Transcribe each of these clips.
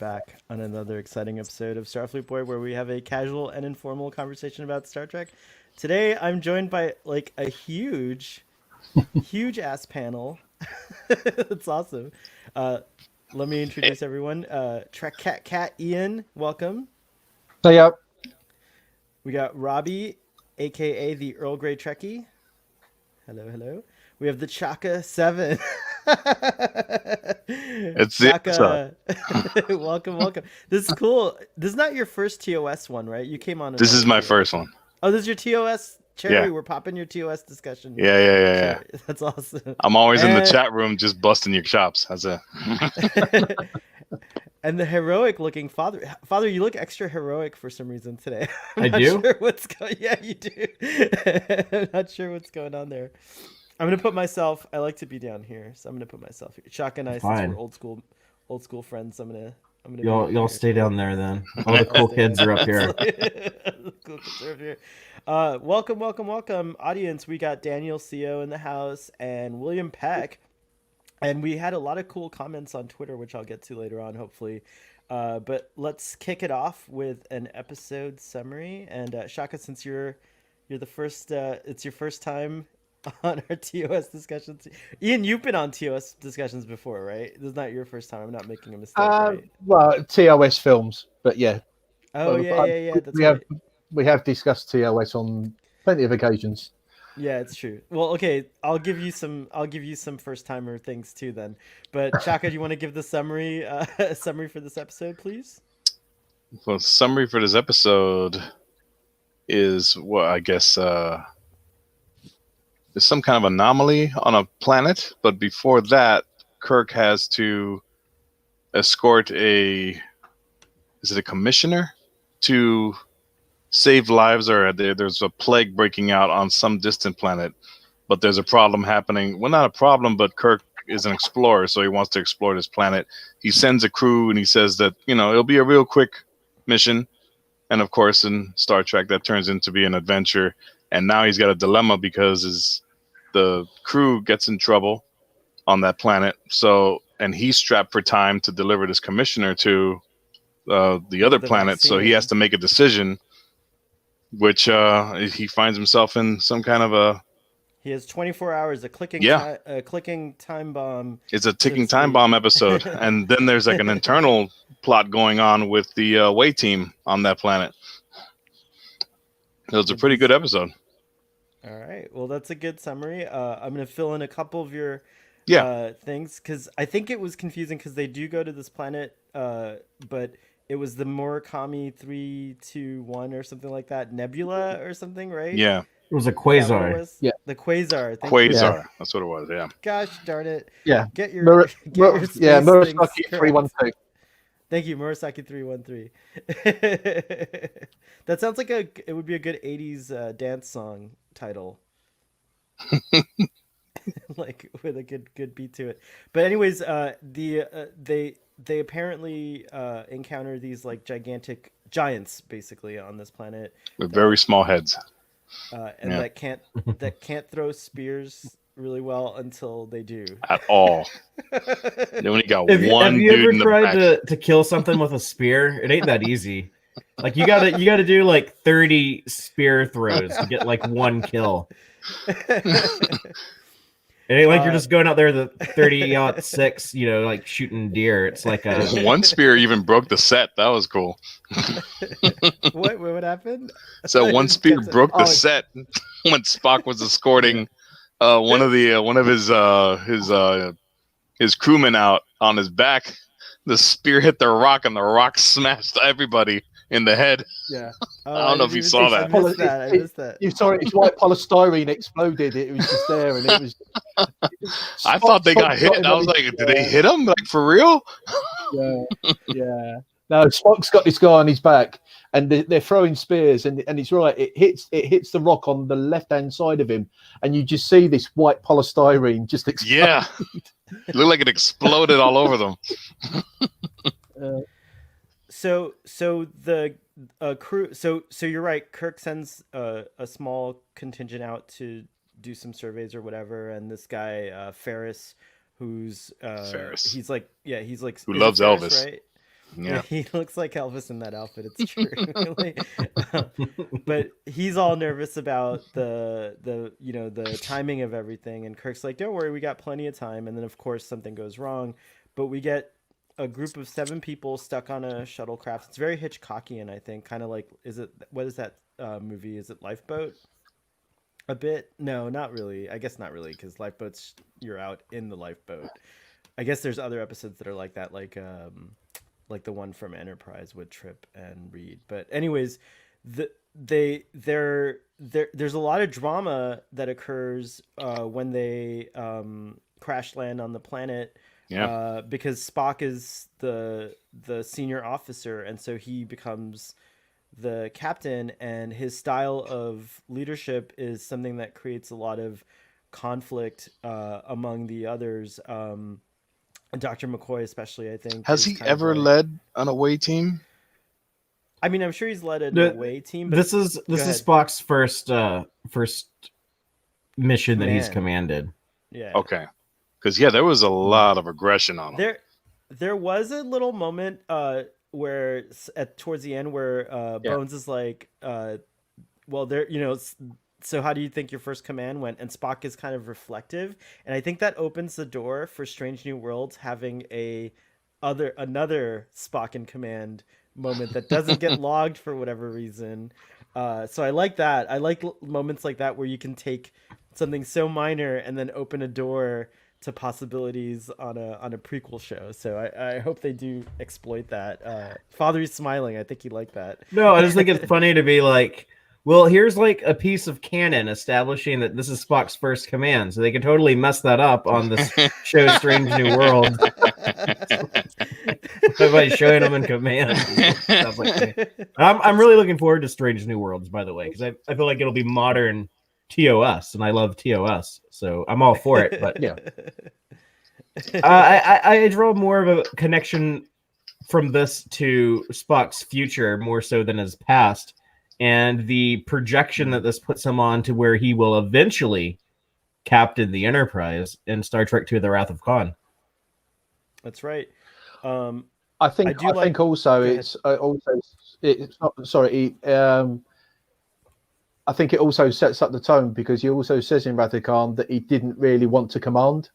back on another exciting episode of Starfleet Boy, where we have a casual and informal conversation about Star Trek. Today, I'm joined by like a huge ass panel. That's awesome. Let me introduce everyone. Trek Cat Ian, welcome. So yeah, We got Robbie, aka the Earl Grey Trekkie. Hello, hello. We have the Chaka 7. It's Chaka, welcome. This is cool. This is not your first TOS one, right? You came on. This is my TOS. first one. Oh, this is your TOS cherry. Yeah. We're popping your TOS discussion. Yeah. That's awesome. I'm always in the chat room just busting your chops. That's it. And the heroic looking father, you look extra heroic for some reason today. I do? Sure what's going. Yeah, you do. I'm not sure what's going on there. I'm gonna put myself. I like to be down here, so I'm gonna put myself here. Shock and I, since we're old school friends. I'm gonna. Y'all stay down there then. All the cool kids are up here. Cool kids are up here. Welcome, audience. We got Daniel Co in the house and William Peck. And we had a lot of cool comments on Twitter, which I'll get to later on, hopefully. But let's kick it off with an episode summary. And Shaka, since you're the first, it's your first time on our TOS discussions. Ian, you've been on TOS discussions before, right? This is not your first time. I'm not making a mistake, right? Well, TOS films, but yeah. Oh, yeah. That's we have discussed TOS on plenty of occasions. Yeah, it's true. Well, okay, I'll give you some first timer things too then. But Chaka, do you want to give the summary for this episode, please? Well, the summary for this episode is I guess there's some kind of anomaly on a planet, but before that, Kirk has to escort is it a commissioner to save lives, or there's a plague breaking out on some distant planet, but there's a problem happening. Well, not a problem, but Kirk is an explorer, so he wants to explore this planet. He sends a crew, and he says that, it'll be a real quick mission. And of course, in Star Trek, that turns into be an adventure. And now he's got a dilemma because the crew gets in trouble on that planet. And he's strapped for time to deliver this commissioner to the other planet. Vaccine. So he has to make a decision, which he finds himself in some kind of a... He has 24 hours, a clicking time bomb. It's a ticking time bomb episode. And then there's like an internal plot going on with the away team on that planet. It was a pretty good episode. All right. Well, that's a good summary. I'm going to fill in a couple of your things, because I think it was confusing because they do go to this planet, but... It was the Murakami 321 or something like that, Nebula or something, right? Yeah. It was a quasar. Yeah. The quasar. Quasar. Yeah. That's what it was, yeah. Gosh darn it. Yeah. Get your Murasaki 312. Thank you, Murasaki 313. That sounds like it would be a good 80s dance song title. Like with a good beat to it. But anyways, they apparently encounter these like gigantic giants basically on this planet with very small heads, that can't throw spears really well until they do at all. They only got have one you dude ever in the tried back. to kill something with a spear? It ain't that easy. Like you gotta do like 30 spear throws to get like one kill. It ain't like you're just going out there the 30-06, like shooting deer. It's like one spear even broke the set. That was cool. What happened? So one spear broke the set when Spock was escorting one of his crewmen out on his back. The spear hit the rock, and the rock smashed everybody in the head. Yeah. I don't know if you saw that. I missed that. You saw it. It's white polystyrene exploded. It was just there, and it was. I thought they got hit. I was like, did they hit him? Like, for real? Yeah. No, Spock's got this guy on his back, and they're throwing spears, and he's right. It hits the rock on the left-hand side of him, and you just see this white polystyrene just explode. Yeah. It looked like it exploded all over them. So the crew. So you're right. Kirk sends a small contingent out to do some surveys or whatever, and this guy Ferris, who's Ferris. He's like who loves Ferris, Elvis, right? Yeah. he looks like Elvis in that outfit. It's true. Like, but he's all nervous about the the timing of everything, and Kirk's like, "Don't worry, we got plenty of time." And then of course something goes wrong, but we get a group of 7 people stuck on a shuttlecraft. It's very Hitchcockian, I think, kind of like what is that movie? Is it Lifeboat? A bit? No, not really. I guess not really, because lifeboats, you're out in the lifeboat. I guess there's other episodes that are like that, like the one from Enterprise with Trip and Reed. But anyways, there's a lot of drama that occurs when they crash land on the planet. Yeah. Because Spock is the senior officer, and so he becomes the captain, and his style of leadership is something that creates a lot of conflict among the others. Dr. McCoy, especially, I think. Has he ever led an away team? I mean, I'm sure he's led an away team. But this is Spock's first mission that he's commanded. Yeah. Okay. Because there was a lot of aggression on him. There was a little moment where towards the end where Bones is like, well, there, so how do you think your first command went? And Spock is kind of reflective, and I think that opens the door for Strange New Worlds having another Spock in command moment that doesn't get logged for whatever reason. So I like that. I like moments like that where you can take something so minor and then open a door to possibilities on a prequel show. So I hope they do exploit that. Father's smiling. I think he liked that. No, I just think it's funny to be like, well, here's like a piece of canon establishing that this is Spock's first command. So they could totally mess that up on this show, Strange New World. Everybody's showing them in command. Stuff like that. I'm really looking forward to Strange New Worlds, by the way, because I feel like it'll be modern TOS, and I love TOS, so I'm all for it. But yeah, I draw more of a connection from this to Spock's future more so than his past, and the projection that this puts him on to where he will eventually captain the Enterprise in Star Trek II: The Wrath of Khan. That's right. I think also it's not, sorry. I think it also sets up the tone, because he also says in Wrath of Khan that he didn't really want to command,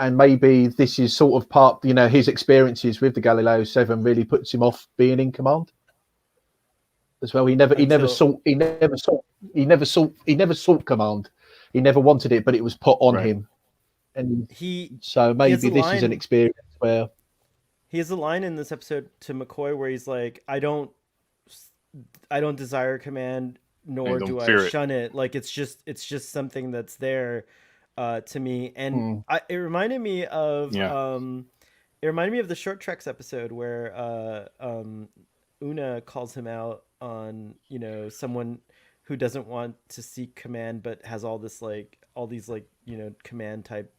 and maybe this is sort of part, his experiences with the Galileo 7 really puts him off being in command as well. He never sought command. He never wanted it, but it was put on him, and so maybe this is an experience where he has a line in this episode to McCoy where he's like, I don't desire command, nor do I shun it. Like it's just something that's there to me. And it reminded me of the Short Treks episode where Una calls him out on someone who doesn't want to seek command but has all these command type.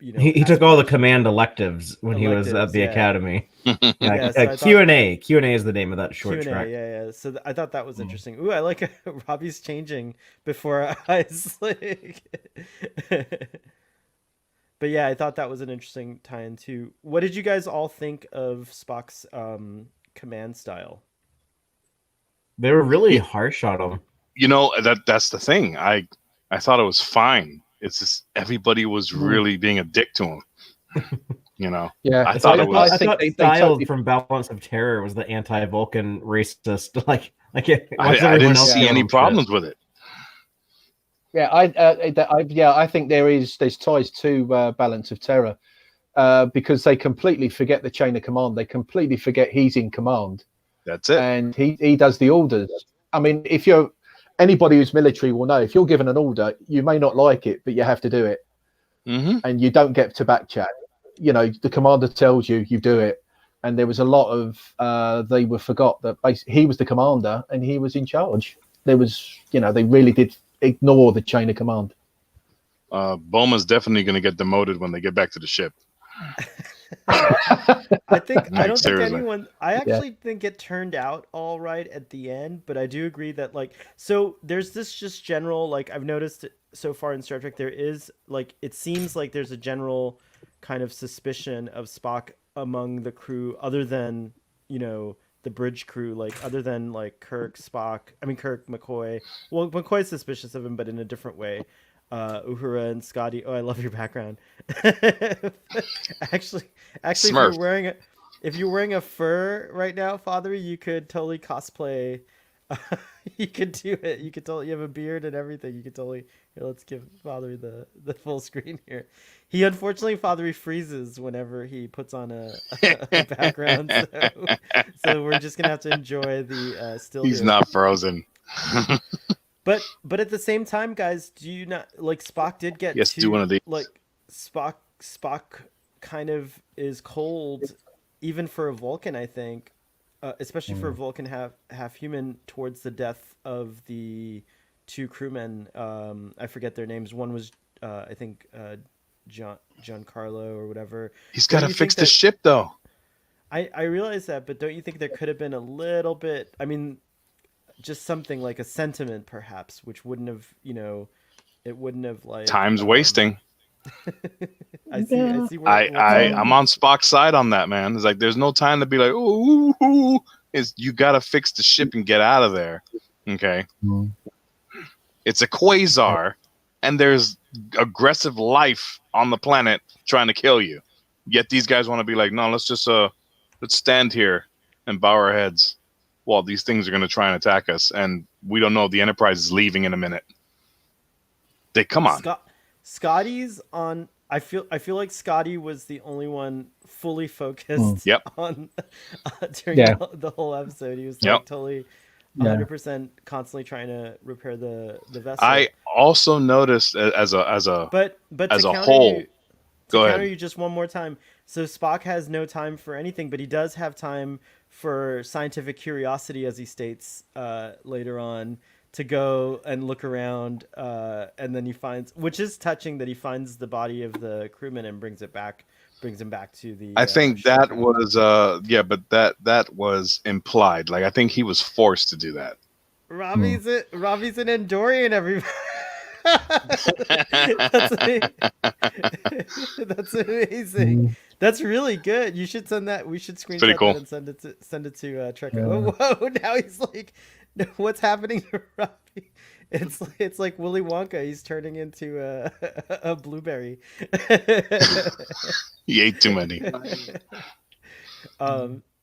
He took all the command electives when he was at the academy. Q&A is the name of that short track. Yeah. So I thought that was interesting. Ooh, I like Robbie's changing before our eyes. But yeah, I thought that was an interesting tie-in too. What did you guys all think of Spock's command style? They were really harsh on him. That's the thing. I thought it was fine. It's just everybody was really being a dick to him. Yeah, I thought it was. I thought Styled from Balance of Terror was the anti-Vulcan racist. I didn't see any problems with it. Yeah, I think there's ties to Balance of Terror, because they completely forget the chain of command. They completely forget he's in command. That's it, and he does the orders. I mean, anybody who's military will know, if you're given an order, you may not like it, but you have to do it. And you don't get to backchat. The commander tells you, you do it. And there was a lot of they forgot that basically he was the commander and he was in charge. There was, they really did ignore the chain of command. Boma's definitely going to get demoted when they get back to the ship. I actually think it turned out all right at the end, but I do agree that so there's this just general, I've noticed so far in Star Trek, there is it seems like there's a general kind of suspicion of Spock among the crew other than, you know, the bridge crew, like other than like Kirk, Spock, I mean Kirk, McCoy. Well, McCoy's suspicious of him, but in a different way. Uhura and Scotty. Oh, I love your background. actually, actually, Smurf. if you're wearing a fur right now, Father, you could totally cosplay. You could do it. You could totally. You have a beard and everything. You could totally. Here, let's give Father the full screen here. He unfortunately, Father, freezes whenever he puts on a background. So we're just gonna have to enjoy the still. He's here. not frozen. But at the same time, guys, do you not like Spock did get Yes, to do one of these. like Spock kind of is cold even for a Vulcan, I think. Especially for a Vulcan half human towards the death of the two crewmen. I forget their names. One was I think Giancarlo or whatever. He's got to fix the ship though. I realize that, but don't you think there could have been a little bit? I mean, just something like a sentiment, perhaps, which wouldn't have, you know, it wouldn't have like Time's wasting. I see. I see. I'm on Spock's side on that, man. It's like there's no time to be like, ooh. Is you got to fix the ship and get out of there. Okay. It's a quasar, and there's aggressive life on the planet trying to kill you. Yet these guys want to be like, no, let's just let's stand here and bow our heads while these things are going to try and attack us, and we don't know the Enterprise is leaving in a minute. Come on. Scotty's on. I feel like Scotty was the only one fully focused on during the whole episode. He was like totally 100% constantly trying to repair the vessel. I also noticed as a whole. Go ahead. Counter you just one more time. So Spock has no time for anything, but he does have time for scientific curiosity, as he states later on, to go and look around, and then he finds, which is touching, that he finds the body of the crewman and brings him back to the. I think that was but that was implied. Like I think he was forced to do that. Robbie's an Andorian, everybody. That's amazing. That's really good. You should send that. We should screenshot that and send it to Trekker. Oh, whoa! Now he's like, what's happening to Robbie? It's like Willy Wonka. He's turning into a blueberry. He ate too many.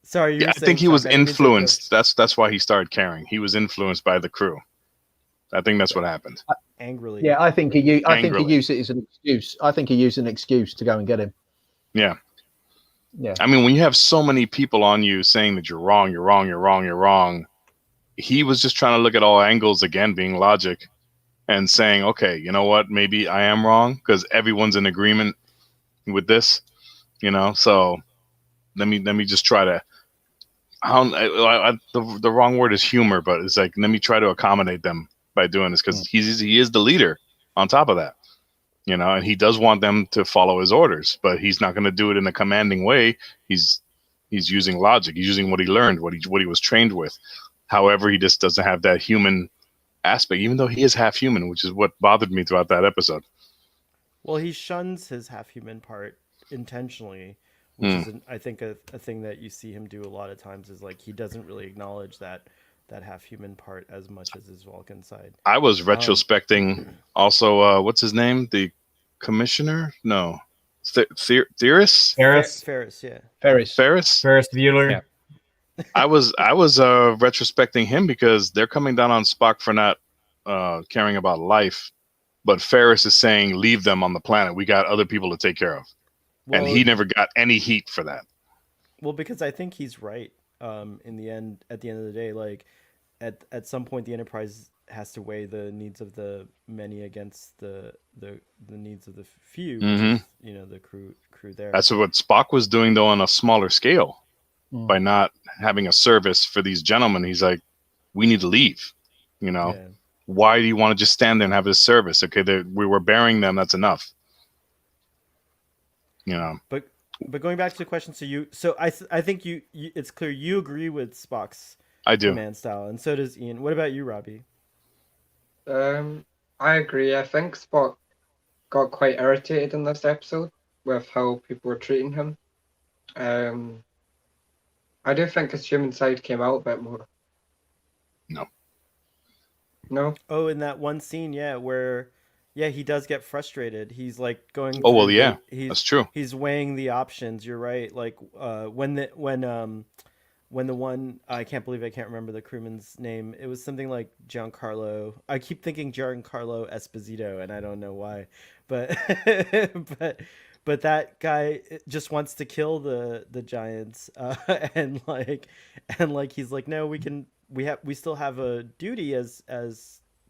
Sorry. I think he was influenced. That's why he started caring. He was influenced by the crew. I think that's what happened. Angrily. Yeah, I think he used it as an excuse. I think he used an excuse to go and get him. Yeah. Yeah. I mean, when you have so many people on you saying that you're wrong, he was just trying to look at all angles again, being logic, and saying, okay, you know what? Maybe I am wrong because everyone's in agreement with this, you know. So let me just try to. The wrong word is humor, but it's like let me try to accommodate them by doing this because he is the leader on top of that, you know, and he does want them to follow his orders, but he's not going to do it in a commanding way. He's using logic. He's using what he learned, what he was trained with. However, he just doesn't have that human aspect, even though he is half human, which is what bothered me throughout that episode. Well, he shuns his half human part intentionally, which is I think a thing that you see him do a lot of times is like he doesn't really acknowledge that half human part as much as his Vulcan side. I was retrospecting also what's his name? The commissioner? No. Theorist? Ferris Bueller. Yeah. I was retrospecting him because they're coming down on Spock for not caring about life, but Ferris is saying leave them on the planet. We got other people to take care of. Well, and he never got any heat for that. Well, because I think he's right. In the end, at the end of the day, like at some point, the Enterprise has to weigh the needs of the many against the needs of the few. Which is, you know, the crew there. That's what Spock was doing, though, on a smaller scale, by not having a service for these gentlemen. He's like, we need to leave. You know, why do you want to just stand there and have this service? Okay, we were burying them. That's enough. You know, but going back to the question, so I think you it's clear you agree with Spock's command style, and so does Ian. What about you, Robbie? I agree. I think Spock got quite irritated in this episode with how people were treating him. I do think his human side came out a bit more. No. No? Oh, in that one scene, yeah, where he does get frustrated. He's like going Oh, well, through yeah, he's that's true. he's weighing the options. You're right. Like when the one, I can't believe I can't remember the crewman's name. It was something like Giancarlo. I keep thinking Giancarlo Esposito, and I don't know why, but but that guy just wants to kill the giants, and he's like, no, we still have a duty as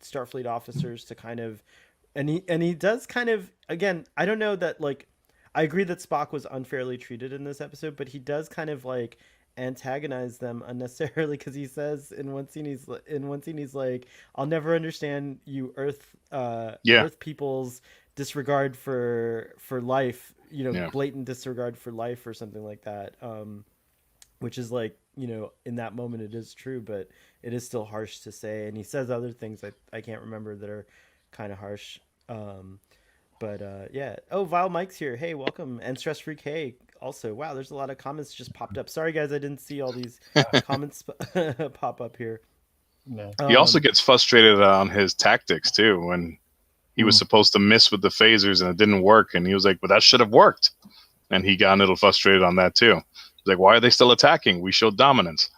Starfleet officers to kind of, and he does kind of, again, I don't know that, like, I agree that Spock was unfairly treated in this episode, but he does kind of like antagonize them unnecessarily, because he says in one scene he's like, I'll never understand you Earth people's disregard for life, blatant disregard for life or something like that, which is like, in that moment it is true, but it is still harsh to say. And he says other things I can't remember that are kind of harsh. Yeah. Oh, Vile Mike's here. Hey, welcome. And Stress Free K also. Wow, there's a lot of comments just popped up. Sorry, guys, I didn't see all these comments pop up here. No. He also gets frustrated on his tactics, too, when he was supposed to miss with the phasers and it didn't work. And he was like, but that should have worked. And he got a little frustrated on that, too. He's like, why are they still attacking? We showed dominance.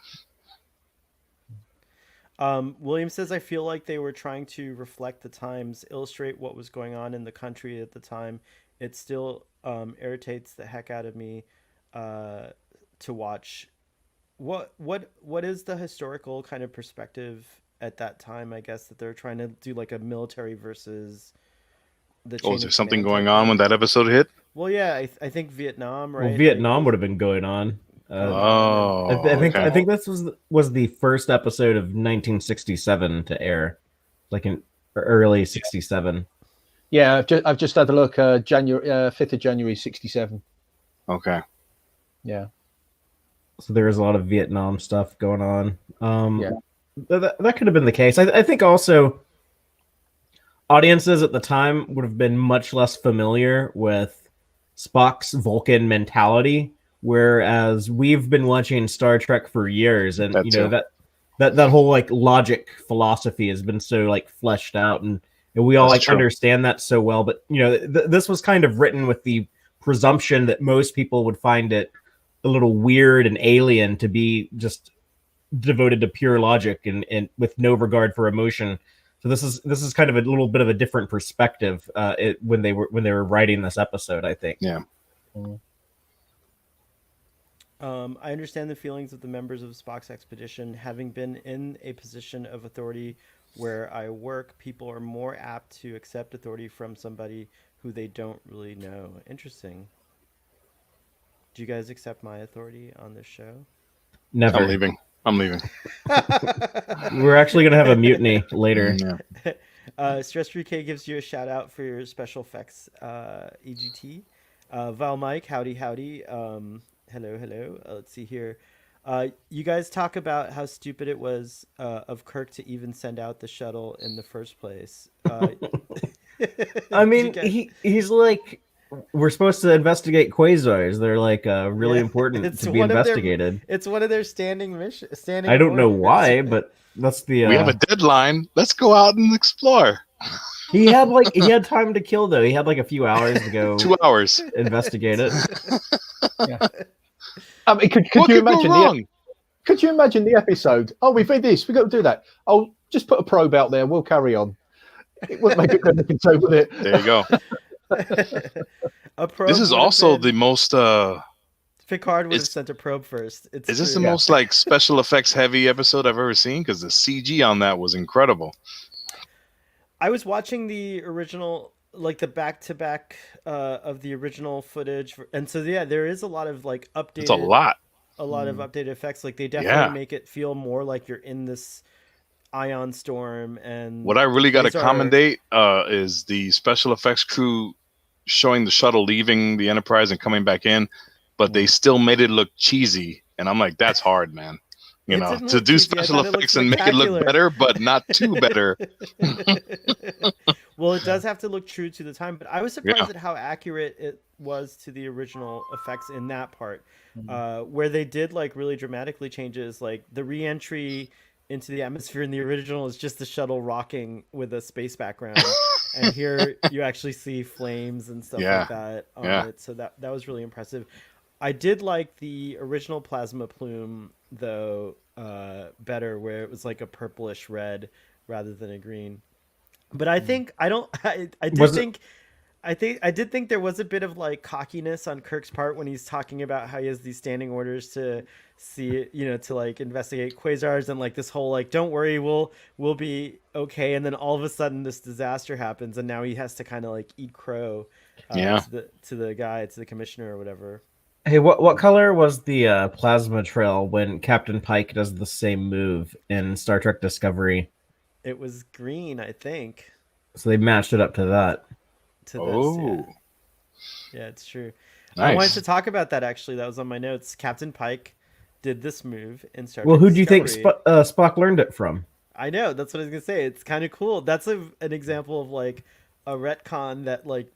William says, I feel like they were trying to reflect the times, illustrate what was going on in the country at the time. It still irritates the heck out of me to watch. What is the historical kind of perspective at that time, I guess, that they're trying to do, like a military versus the chain Is there of something command going type on thing? when that episode hit? Well, yeah, I think Vietnam, right? Well, Vietnam would have been going on. I think this was the first episode of 1967 to air, like in early '67. Yeah, I've just had a look. January 5th of January '67. Okay. Yeah. So there was a lot of Vietnam stuff going on. Yeah. That could have been the case. I think also audiences at the time would have been much less familiar with Spock's Vulcan mentality, whereas we've been watching Star Trek for years, and that whole like logic philosophy has been so like fleshed out, and we all understand that so well. But this was kind of written with the presumption that most people would find it a little weird and alien to be just devoted to pure logic and with no regard for emotion. So this is kind of a little bit of a different perspective when they were writing this episode, I think. Yeah. I understand the feelings of the members of Spock's expedition. Having been in a position of authority where I work, people are more apt to accept authority from somebody who they don't really know. Interesting. Do you guys accept my authority on this show? Never. I'm leaving. We're actually going to have a mutiny later. Yeah. Stress 3K gives you a shout out for your special effects EGT. Val Mike, howdy. Hello. Let's see here. You guys talk about how stupid it was of Kirk to even send out the shuttle in the first place. I mean, he's like, we're supposed to investigate quasars. They're like really important to be investigated. It's one of their standing missions. I don't know why, but that's the. We have a deadline. Let's go out and explore. He had time to kill though. He had like a few hours to go. 2 hours. Investigate it. Yeah. I mean, could you imagine could you imagine the episode? Oh, we've made this. We got to do that. Oh, just put a probe out there. We'll carry on. It wouldn't make it good looking so with it. There you go. This is also the most. Picard would have sent a probe first. Is this the most like special effects heavy episode I've ever seen? Because the CG on that was incredible. I was watching the original, like the back-to-back of the original footage, and so there is a lot of like updated. It's a lot of updated effects. Like they definitely make it feel more like you're in this ion storm. And what I really got to commendate is the special effects crew showing the shuttle leaving the Enterprise and coming back in, but they still made it look cheesy, and I'm like, that's hard, man. To do special effects and make it look better, but not too better. Well, it does have to look true to the time, but I was surprised at how accurate it was to the original effects in that part, where they did like really dramatically changes, like the re-entry into the atmosphere in the original is just the shuttle rocking with a space background, and here you actually see flames and stuff like that on it. So that was really impressive. I did like the original plasma plume though better, where it was like a purplish red rather than a green. But I think I did think there was a bit of like cockiness on Kirk's part when he's talking about how he has these standing orders to see, to like investigate quasars, and like this whole like, don't worry, we'll be okay. And then all of a sudden this disaster happens, and now he has to kind of like eat crow to the commissioner or whatever. Hey, what color was the plasma trail when Captain Pike does the same move in Star Trek Discovery? It was green, I think. So they matched it up to that. Yeah, it's true. Nice. I wanted to talk about that, actually. That was on my notes. Captain Pike did this move in Star Trek Well, who do you think Discovery. Spock learned it from? I know, that's what I was gonna say. It's kind of cool. That's an example of like a retcon that like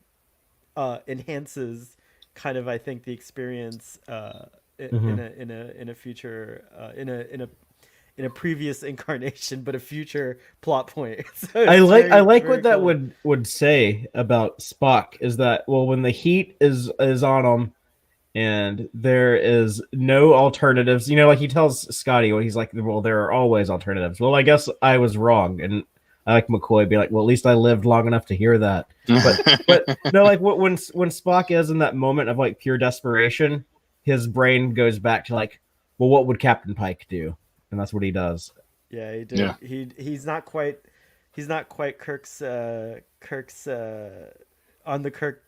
enhances kind of, I think, the experience in a future in a previous incarnation, but a future plot point. So I like very what that cool. would say about Spock is that, well, when the heat is on him and there is no alternatives, like he tells Scotty, well, he's like, well, there are always alternatives. Well, I guess I was wrong, and I like McCoy be like, well, at least I lived long enough to hear that. But no, like when Spock is in that moment of like pure desperation, his brain goes back to like, well, what would Captain Pike do? And that's what he does. Yeah, he did. Yeah. He's not quite Kirk's on the Kirk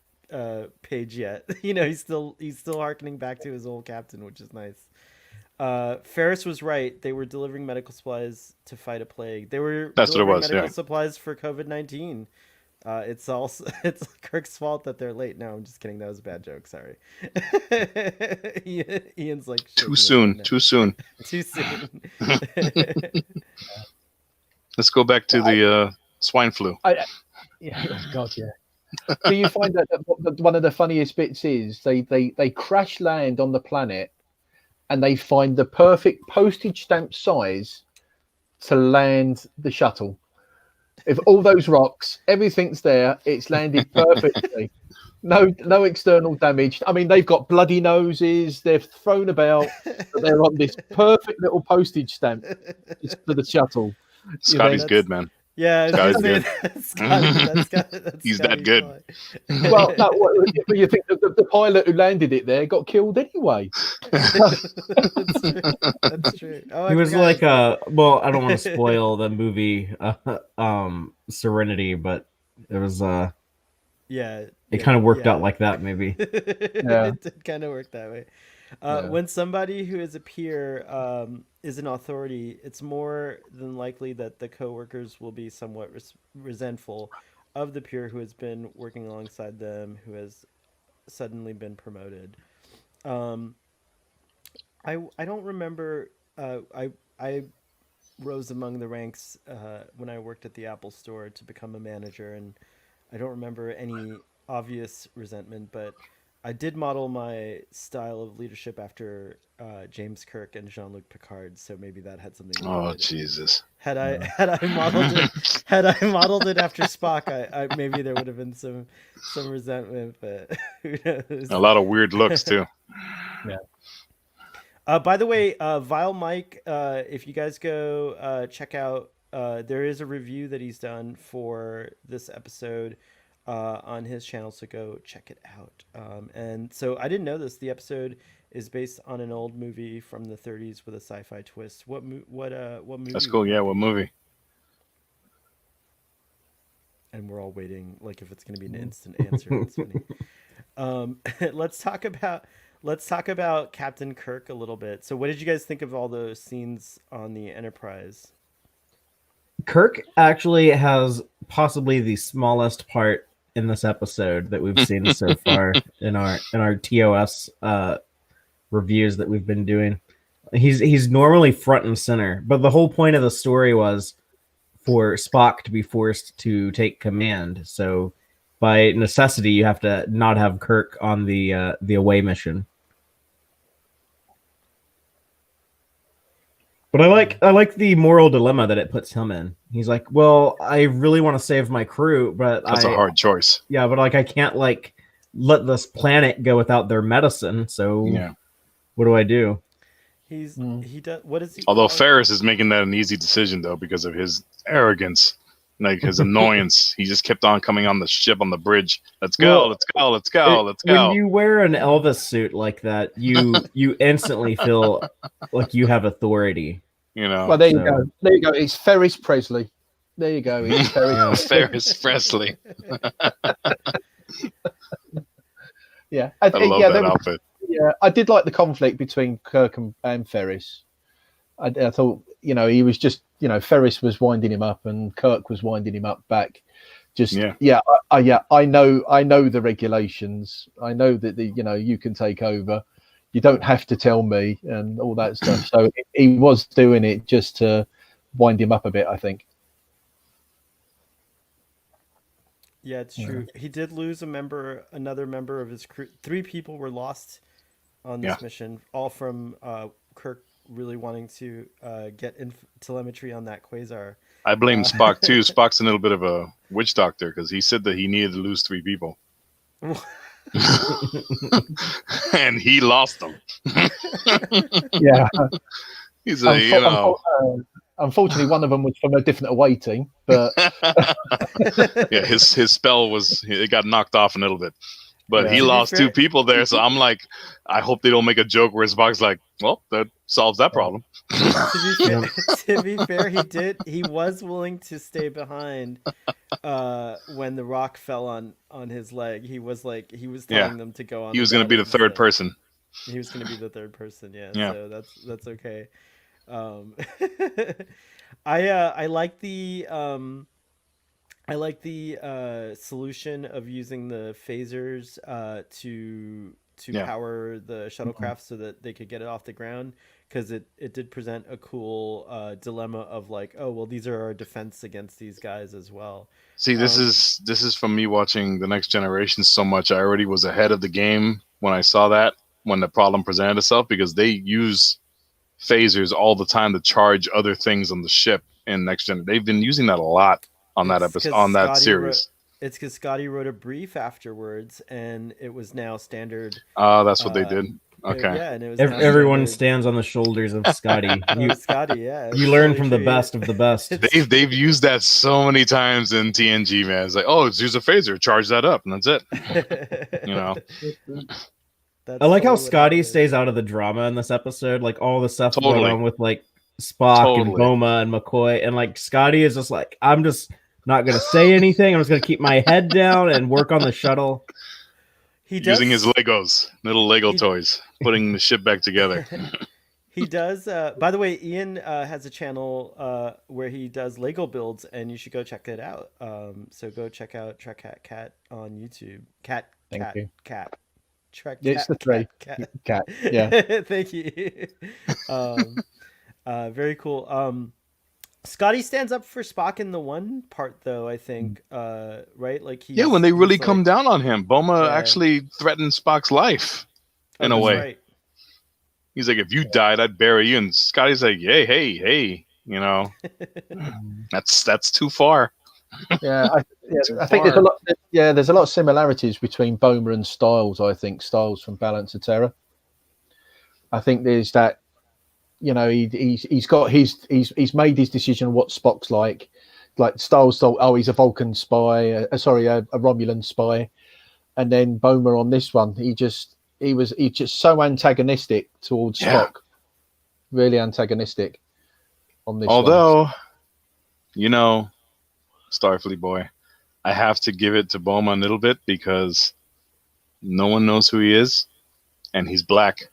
page yet. He's still harkening back to his old captain, which is nice. Ferris was right. They were delivering medical supplies to fight a plague. They were That's what it delivering was, medical yeah. supplies for COVID-19. It's Kirk's fault that they're late. No, I'm just kidding. That was a bad joke. Sorry. Ian's like Too soon. Too soon. Let's go back to the swine flu. Oh God, yeah. Do you find that one of the funniest bits is they crash land on the planet, and they find the perfect postage stamp size to land the shuttle. If all those rocks, everything's there, it's landed perfectly. No external damage. I mean, they've got bloody noses. They're thrown about, but they're on this perfect little postage stamp for the shuttle. Scotty's good, man. Yeah, Scotty's good. He's that good. Well, no, you think the pilot who landed it there got killed anyway? That's true. Oh, He was like, well, I don't want to spoil the movie Serenity, but it was it kind of worked out like that, maybe. It did kind of work that way. When somebody who is a peer is an authority, it's more than likely that the coworkers will be somewhat resentful of the peer who has been working alongside them, who has suddenly been promoted. I don't remember. I rose among the ranks when I worked at the Apple Store to become a manager, and I don't remember any obvious resentment, but I did model my style of leadership after James Kirk and Jean-Luc Picard, so maybe that had something to do with it. Jesus! Had I modeled it after Spock, I maybe there would have been some resentment, but who knows? A lot of weird looks too. Yeah. By the way, Vile Mike, if you guys go check out, there is a review that he's done for this episode on his channel, so go check it out. And so I didn't know this. The episode is based on an old movie from the 30s with a sci-fi twist. What movie? That's cool. Yeah, what movie? And we're all waiting, like if it's going to be an instant answer. That's funny. Let's talk about Captain Kirk a little bit. So, what did you guys think of all those scenes on the Enterprise? Kirk actually has possibly the smallest part in this episode that we've seen so far in our TOS reviews that we've been doing. He's normally front and center, but the whole point of the story was for Spock to be forced to take command. So by necessity, you have to not have Kirk on the away mission. But I like the moral dilemma that it puts him in. He's like, well, I really want to save my crew, but That's a hard choice. Yeah, but like I can't like let this planet go without their medicine. So Yeah. what do I do? He does. What is he? Although called? Ferris is making that an easy decision though because of his arrogance, like his annoyance. He just kept on coming on the ship on the bridge. Let's go, Well, let's go, let's go, let's go. When you wear an Elvis suit like that, you instantly feel like you have authority. You know, Well, there you go. There you go. It's Ferris Presley. There you go. It's Ferris. Ferris Presley. Yeah, I love that outfit. Yeah, I did like the conflict between Kirk and Ferris. I thought, he was just, Ferris was winding him up and Kirk was winding him up back. Just I know the regulations. I know that you can take over. You don't have to tell me and all that stuff. So he was doing it just to wind him up a bit, I think. Yeah, it's true. He did lose another member of his crew. 3 people were lost on this mission, all from Kirk really wanting to get telemetry on that quasar. I blame Spock too. Spock's a little bit of a witch doctor because he said that he needed to lose 3 people. And he lost them. Yeah. He's a, unfortunately, one of them was from a different away team, but yeah, his spell it got knocked off a little bit, but he lost 2 people there. So I'm like, I hope they don't make a joke where Spock's like, well, that solves that problem. To be fair, he was willing to stay behind when the rock fell on his leg. He was telling them to go on. He was going to be the third person. He was going to be the third person. Yeah. So that's okay. I like the solution of using the phasers to power the shuttlecraft so that they could get it off the ground, because it did present a cool dilemma of like, oh well, these are our defense against these guys as well. See, this is from me watching The Next Generation so much. I already was ahead of the game when I saw that, when the problem presented itself, because they use phasers all the time to charge other things on the ship in Next Gen. They've been using that a lot on that episode, on that series. It's because Scotty wrote a brief afterwards, and it was now standard. That's what they did. Okay. Yeah, and it was everyone stands on the shoulders of Scotty. Scotty, yeah. You learn from the best of the best. They've used that so many times in TNG, man. It's like, oh, let's use a phaser, charge that up, and that's it. I like how Scotty stays out of the drama in this episode. Like all the stuff going on with like Spock and Boma and McCoy, and like Scotty is just like, I'm just not gonna say anything. I'm just gonna keep my head down and work on the shuttle. Using his Legos, little Lego toys, putting the ship back together. He does. By the way, Ian has a channel where he does Lego builds, and you should go check it out. So go check out Trek Cat on YouTube. Cat. Trek it's Cat, the 3 cat. Yeah. Thank you. Very cool. Scotty stands up for Spock in the one part, though, I think, right? Like when they really come down on him, Boma actually threatened Spock's life in a way. Right. He's like, if you died, I'd bury you. And Scotty's like, hey, that's too far. Yeah, I think there's a lot. Yeah, there's a lot of similarities between Boma and Styles. I think Styles from Balance of Terror. I think there's that. He's made his decision on what Spock's like. Like Styles thought, oh, he's a Vulcan spy. A Romulan spy, and then Boma on this one, he's just so antagonistic towards Spock. Really antagonistic on this. Although, Starfleet boy, I have to give it to Boma a little bit because no one knows who he is, and he's black,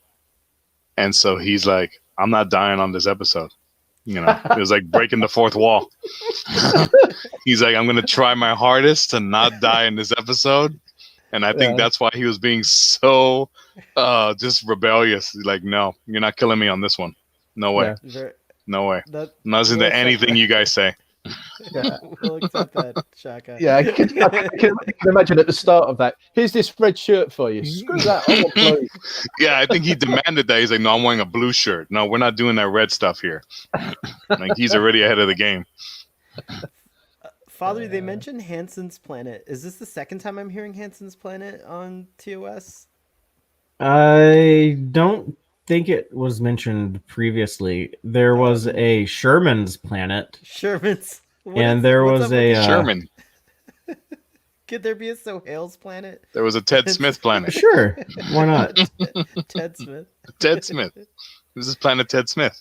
and so he's like, I'm not dying on this episode. It was like breaking the fourth wall. He's like, I'm going to try my hardest to not die in this episode. And I think that's why he was being so just rebellious. He's like, no, you're not killing me on this one. No way. No way. Not listening to anything you guys say. Yeah. We'll accept that, Shaka. Yeah, I can imagine at the start of that. Here's this red shirt for you. Screw that. I want blue. Yeah, I think he demanded that. He's like, no, I'm wearing a blue shirt. No, we're not doing that red stuff here. Like, he's already ahead of the game. Father, they mentioned Hansen's Planet. Is this the second time I'm hearing Hansen's Planet on TOS? I don't think it was mentioned previously. There was a Sherman's Planet, Sherman's. and there what's was up with a this? Sherman. Could there be a Sohail's Planet? There was a Ted Smith planet. Sure, why not? Ted Smith. Ted Smith. This is Planet Ted Smith.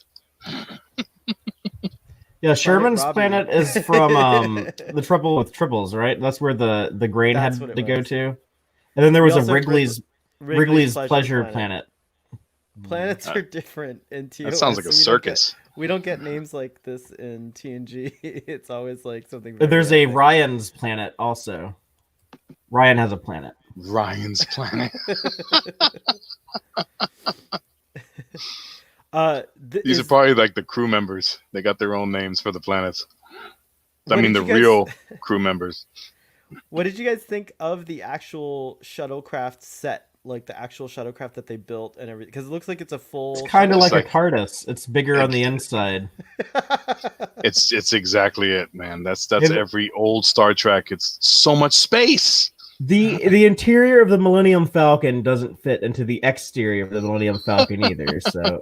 Yeah, Sherman's Robbie. Planet is from The Trouble with Tribbles, right? That's where the grain That's had what to it go was. to. And then there was We a also have Wrigley's Pleasure Planet. Planets are different in TOS. That sounds like a so circus. We don't get names like this in TNG. It's always like something. There's very a epic. Ryan's Planet also. Ryan has a planet. Ryan's planet. These are probably like the crew members. They got their own names for the planets. I What mean, did the you guys- real crew members. What did you guys think of the actual shuttlecraft set? Like the actual shuttlecraft that they built and everything? Because it looks like it's a full. It's kind of It's like like- a TARDIS. It's bigger on the inside. It's exactly it, man. That's It- every old Star Trek. It's so much space. The interior of the Millennium Falcon doesn't fit into the exterior of the Millennium Falcon either. So,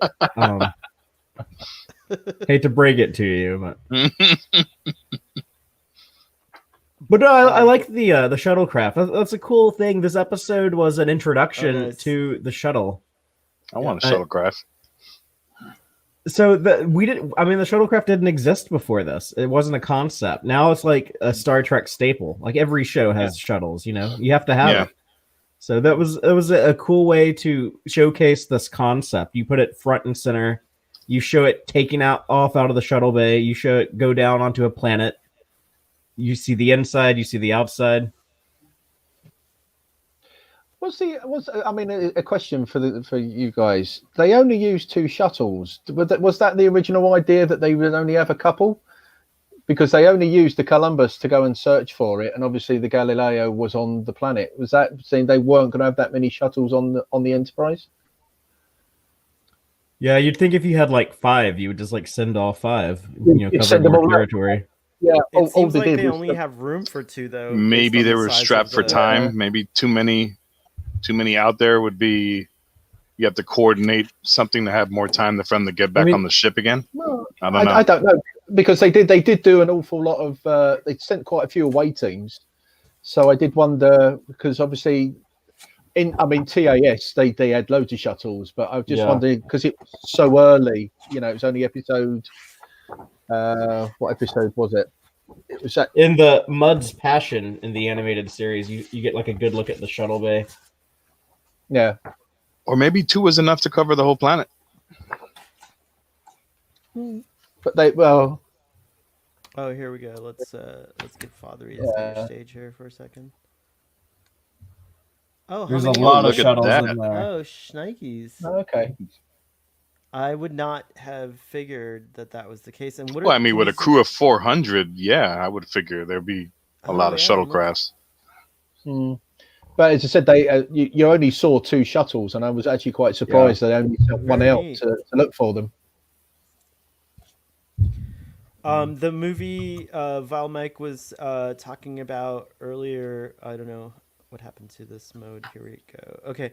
hate to break it to you, but no, I like the shuttlecraft. That's a cool thing. This episode was an introduction Oh, nice. to the shuttle. I want a Yeah. shuttlecraft. So the shuttlecraft didn't exist before this. It wasn't a concept. Now it's like a Star Trek staple. Like every show has shuttles, you know. You have to have Yeah. it. So it was a cool way to showcase this concept. You put it front and center. You show it taking off out of the shuttle bay. You show it go down onto a planet. You see the inside, you see the outside. A question for you guys. They only used 2 shuttles. Was that the original idea that they would only have a couple? Because they only used the Columbus to go and search for it, and obviously the Galileo was on the planet. Was that saying they weren't going to have that many shuttles on the Enterprise? Yeah, you'd think if you had like 5, you would just like send all 5. You know, You'd cover send them more all out. territory. Yeah, It seems like did they was only have room for 2 though. Maybe based on they the were size strapped of for the- time. Maybe too many out there would be. You have to coordinate something to have more time for them to get back on the ship again. Well, I don't know. I don't know, because they did do an awful lot of. They sent quite a few away teams, so I did wonder, because obviously, TAS they had loads of shuttles, but I just wondered, because it was so early. You know, it was only episode. What episode was it? It was that. In the Mud's Passion in the animated series, you get like a good look at the shuttle bay. Yeah. Or maybe 2 was enough to cover the whole planet. But Oh, here we go. Let's get Father center stage here for a second. Oh, There's how a many- lot of look at shuttles that. in there. Oh, shnikes. okay. I would not have figured that was the case. And what? Well, I mean, with a crew of 400, yeah, I would figure there'd be a lot of yeah, shuttlecrafts. But as I said, they you only saw 2 shuttles, and I was actually quite surprised they only sent one Very out neat. to look for them. The movie Val Mike was talking about earlier. I don't know what happened to this mode. Here we go. Okay,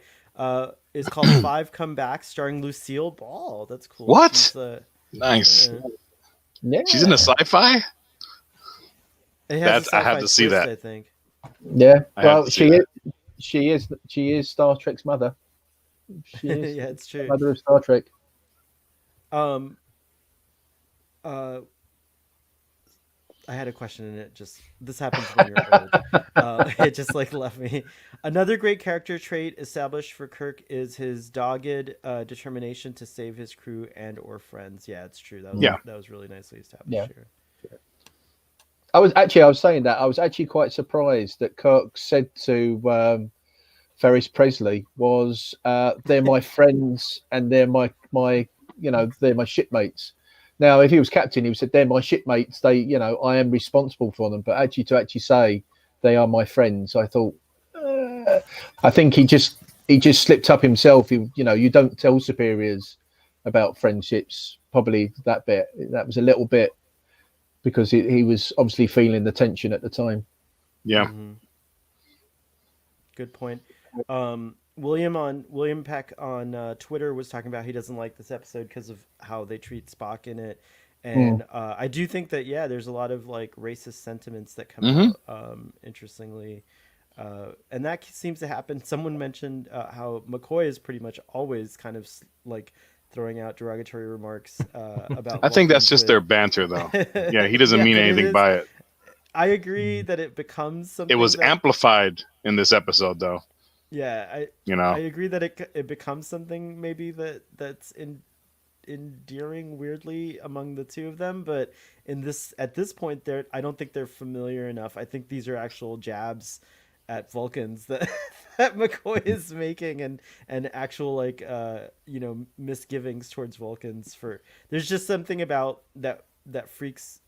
it's called 5 Comebacks, starring Lucille Ball. That's cool. What? She's, Nice. yeah. Yeah. She's in a sci-fi? It has That's- a I have sci-fi to see twist, that. I think. Yeah. I have Well, to see she is Star Trek's mother. She is Yeah, it's true. mother of Star Trek. I had a question and this happens when you're old. It just like left me. Another great character trait established for Kirk is his dogged determination to save his crew and or friends. Yeah, it's true. That was really nicely established here. I was saying that I was actually quite surprised that Kirk said to Ferris Presley was they're my friends and they're my they're my shipmates. Now, if he was captain, he would say, "They're my shipmates. They, I am responsible for them." But actually, to say they are my friends, I thought, I think he just slipped up himself. You don't tell superiors about friendships. Probably that was a little bit because he was obviously feeling the tension at the time. Yeah. Mm-hmm. Good point. William Peck on Twitter was talking about he doesn't like this episode because of how they treat Spock in it, and I do think that there's a lot of like racist sentiments that come out. Interestingly, and that seems to happen. Someone mentioned how McCoy is pretty much always kind of like throwing out derogatory remarks about. I think that's just their banter, though. Yeah, he doesn't mean anything by it. I agree that it becoms something. It was amplified in this episode, though. Yeah, I agree that it becomes something maybe that's endearing weirdly among the two of them, but at this point I don't think they're familiar enough. I think these are actual jabs at Vulcans that that McCoy is making and actual like misgivings towards Vulcans. There's just something about that freaks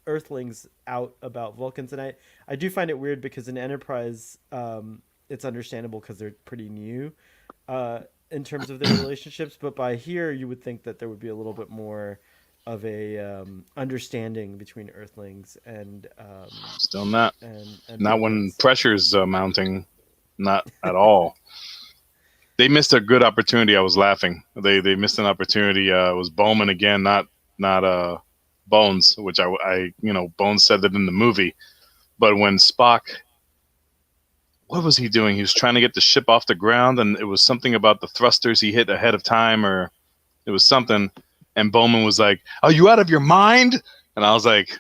Earthlings out about Vulcans, and I do find it weird because in Enterprise it's understandable because they're pretty new in terms of their relationships, but by here you would think that there would be a little bit more of a understanding between Earthlings and still not and not when pressure's mounting, not at all. They missed a good opportunity. I was laughing. They missed an opportunity. It was Bowman again, not Bones, which I Bones said that in the movie, but when Spock, what was he doing? He was trying to get the ship off the ground, and it was something about the thrusters he hit ahead of time, or it was something. And Bowman was like, "Are you out of your mind?" And I was like,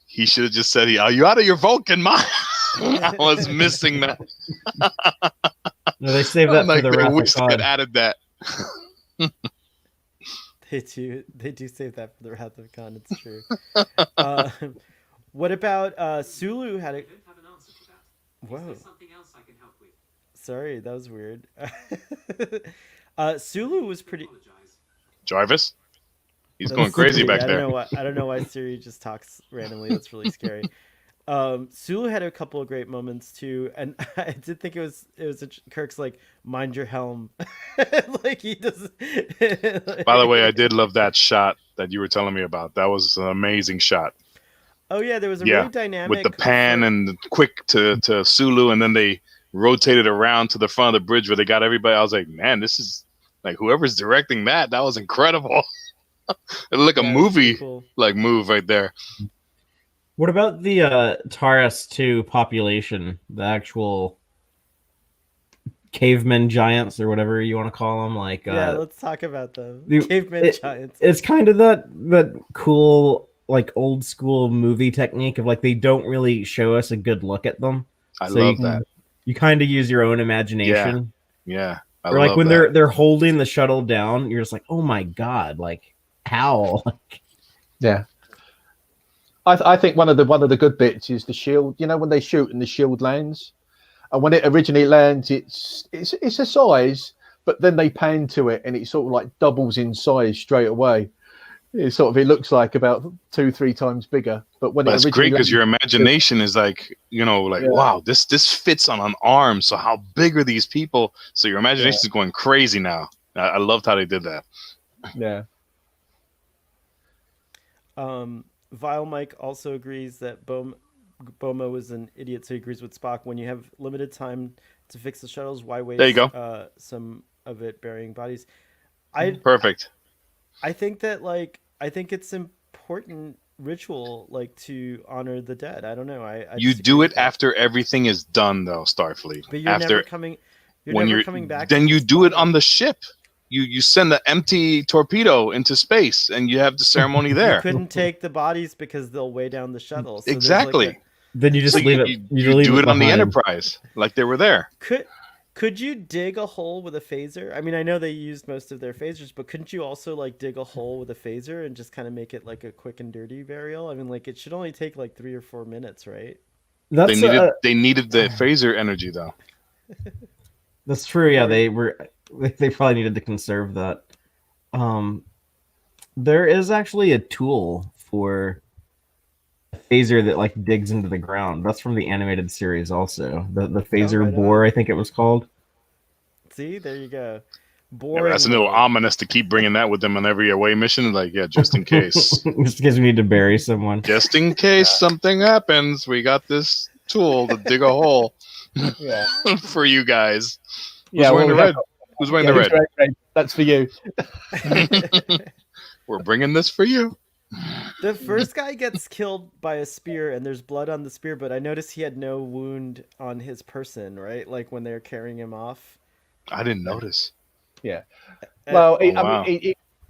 he should have just said, "Are you out of your Vulcan mind?" I was missing that. No, they saved that for the I Wrath wish of they Khan. had added that. They do save that for the Wrath of Khan. It's true. What about Sulu had a? I don't have an answer to that. Whoa. Is there something else I can help with? Sorry, that was weird. Sulu was pretty. Apologize. Jarvis, he's That's going crazy Siri. back I there. don't know why Siri just talks randomly. That's really scary. Sulu had a couple of great moments too, and I did think it was Kirk's like, "Mind your helm," like he does. By the way, I did love that shot that you were telling me about. That was an amazing shot. Oh yeah, there was a really dynamic with the pan and quick to Sulu, and then they rotated around to the front of the bridge where they got everybody. I was like, man, this is like whoever's directing that was incredible. It looked like a movie like move right there. What about the Taurus 2 population, the actual cavemen giants or whatever you want to call them? Like, let's talk about them. Cavemen giants. It's kind of that cool, like old school movie technique of like they don't really show us a good look at them. I love that. You kind of use your own imagination. Yeah. Or like when they're holding the shuttle down, you're just like, oh my god, like how? Yeah. I think one of the good bits is the shield. You know, when they shoot and the shield lands, and when it originally lands, it's a size, but then they pan to it and it sort of like doubles in size straight away. It looks like about 2-3 times bigger. But when that's great because your imagination is like, wow, this fits on an arm. So how big are these people? So your imagination is going crazy now. I loved how they did that. Yeah. Vile Mike also agrees that Boma was an idiot, so he agrees with Spock. When you have limited time to fix the shuttles, why waste there you go. Some of it burying bodies? Perfect. I think that I think it's important ritual to honor the dead. I don't know. You do it after everything is done, though, Starfleet. But you're never coming. You're coming back. Then you do it on the ship. You send the empty torpedo into space, and you have the ceremony there. You couldn't take the bodies because they'll weigh down the shuttle. So exactly. Then you just leave it. You do it on the Enterprise, like they were there. Could you dig a hole with a phaser? I mean, I know they used most of their phasers, but couldn't you also dig a hole with a phaser and just kind of make it like a quick and dirty burial? I mean, it should only take 3 or 4 minutes, right? They needed the phaser energy, though. That's true. Yeah, they probably needed to conserve that. There is actually a tool for a phaser that like digs into the ground. That's from the animated series also. The phaser right bore, on. I think it was called. See, there you go. Yeah, Boring. that's a little mode. ominous to keep bringing that with them on every away mission. Like, yeah, just in case. Just in case we need to bury someone. Just in case something happens, we got this tool to dig a hole Yeah. for you guys. Yeah. wearing the we have red? got- Who's wearing yeah, the who's red? red? That's for you. We're bringing this for you. The first guy gets killed by a spear, and there's blood on the spear, but I noticed he had no wound on his person, right? Like when they're carrying him off. I didn't notice. Well, Oh, wow.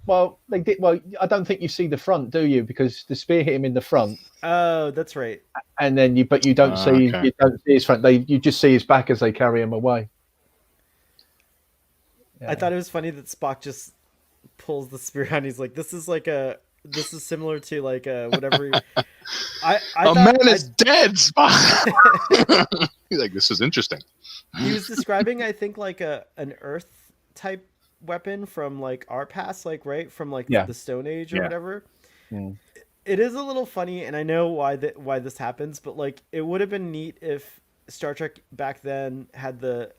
well, they did. Well, I don't think you see the front, do you? Because the spear hit him in the front, Oh, that's right. and then you don't see Okay. you don't see his front. You just see his back as they carry him away. Yeah. I thought it was funny that Spock just pulls the spear out. And he's like, "This is similar to like whatever." I A thought man is dead, Spock. He's like, this is interesting. he was describing, I think, like an Earth type weapon from like our past, like right from like Yeah. the Stone Age or Yeah. whatever. Mm. It is a little funny, and I know why this happens, but like it would have been neat if Star Trek back then had the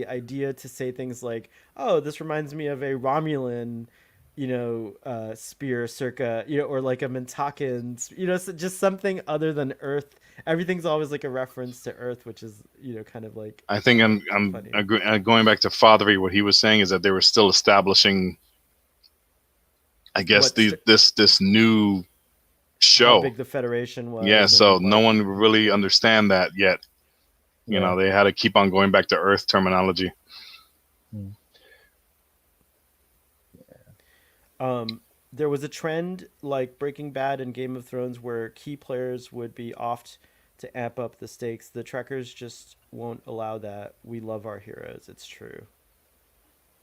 idea to say things like, "Oh, this reminds me of a Romulan, spear circa, or like a Mintakan, so just something other than Earth." Everything's always like a reference to Earth, which is kind of like I think I'm funny. going back to Fathery. What he was saying is that they were still establishing, I guess, this new how show. big the Federation was. Yeah, and so what- no one would really understand that yet. You know, they had to keep on going back to Earth terminology. There was a trend like Breaking Bad and Game of Thrones where key players would be oft to amp up the stakes. The Trekkers just won't allow that. We love our heroes. It's true.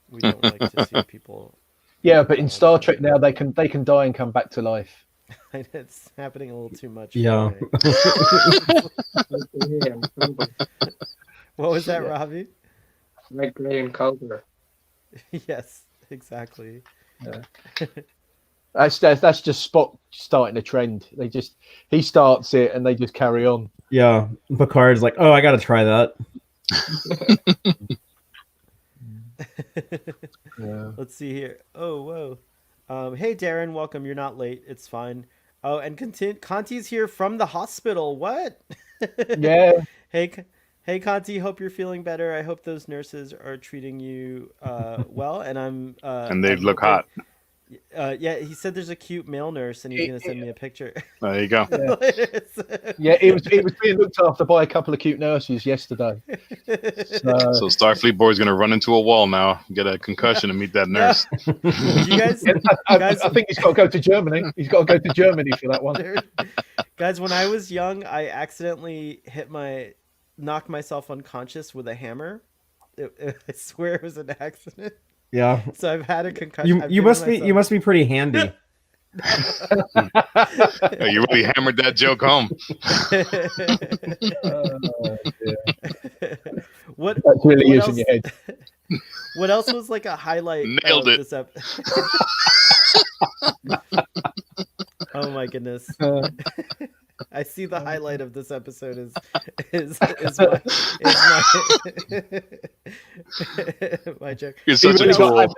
We don't like to see people. Yeah, but in Star Trek now they can die and come back to life. It's happening a little too much. Yeah. What was that, Robbie? Red, grey, and cobra. Yes, exactly. That's just Spock starting a trend. He starts it and they just carry on. Yeah. Picard's like, oh, I gotta try that. Yeah. Let's see here. Oh, whoa. Hey, Darren, welcome. You're not late. It's fine. Oh, and Conti's here from the hospital. What? Yeah. Hey, Conti. Hope you're feeling better. I hope those nurses are treating you well. And And they look hot. Yeah, he said there's a cute male nurse, and he's gonna send me a picture. There you go. Yeah, it was being looked after by a couple of cute nurses yesterday. So Starfleet Board's going to run into a wall now, get a concussion, and meet that nurse. You guys, I think he's got to go to Germany. He's got to go to Germany for that one. guys, when I was young, I accidentally knocked myself unconscious with a hammer. I swear it was an accident. Yeah. So I've had a concussion. You must be pretty handy. You really hammered that joke home. What That really what is in else- your head. What else was like a highlight? Nailed of it. This Oh my goodness! I see the highlight of this episode is my joke. You're such a really got-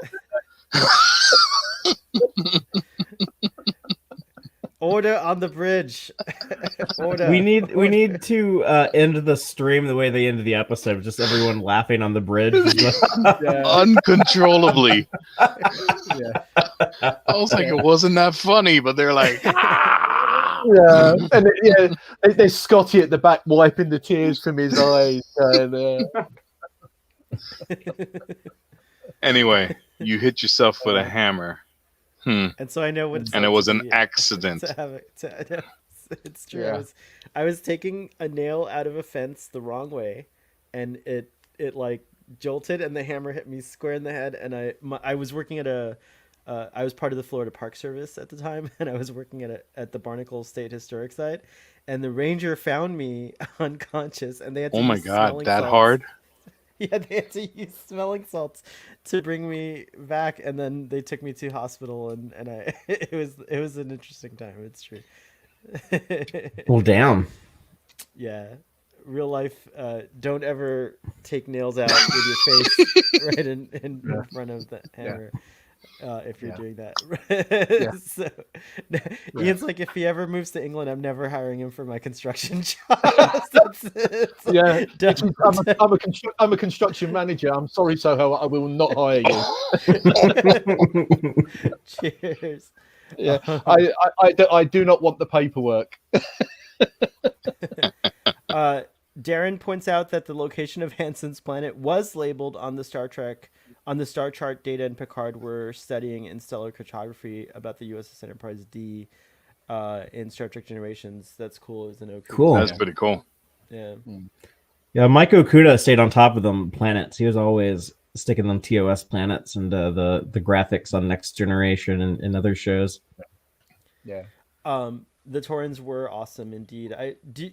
tool. Order on the bridge. Order. We need to end the stream the way they ended the episode, just everyone laughing on the bridge. Yeah. Uncontrollably. Yeah. I was like, it wasn't that funny, but they're like, Yeah, and there's Scotty at the back wiping the tears from his eyes. anyway, you hit yourself with a hammer. And so I know what it's And it like was to an be- accident. to have it. It's true. Yeah. I was taking a nail out of a fence the wrong way, and it like jolted, and the hammer hit me square in the head. And I was working at I was part of the Florida Park Service at the time, and I was working at the Barnacle State Historic Site, and the ranger found me unconscious, and they had to Oh my use God, smelling that salts. hard? Yeah, they had to use smelling salts to bring me back, and then they took me to hospital, and I it was an interesting time. It's true. Well, damn. Yeah, real life. Don't ever take nails out with your face right in front of the hammer. If you're doing that. So, Ian's like, if he ever moves to England, I'm never hiring him for my construction jobs. I'm a construction manager. I'm sorry, Soho. I will not hire you. Cheers. Yeah, I do not want the paperwork. Darren points out that the location of Hansen's planet was labeled on the Star chart Data and Picard were studying in stellar cartography about the USS Enterprise D in Star Trek Generations. That's cool. It was an OK. Cool. That's pretty cool. Yeah. Yeah, Mike Okuda stayed on top of them planets. He was always sticking them TOS planets and the graphics on Next Generation and other shows. Yeah. The Taurans were awesome indeed. Do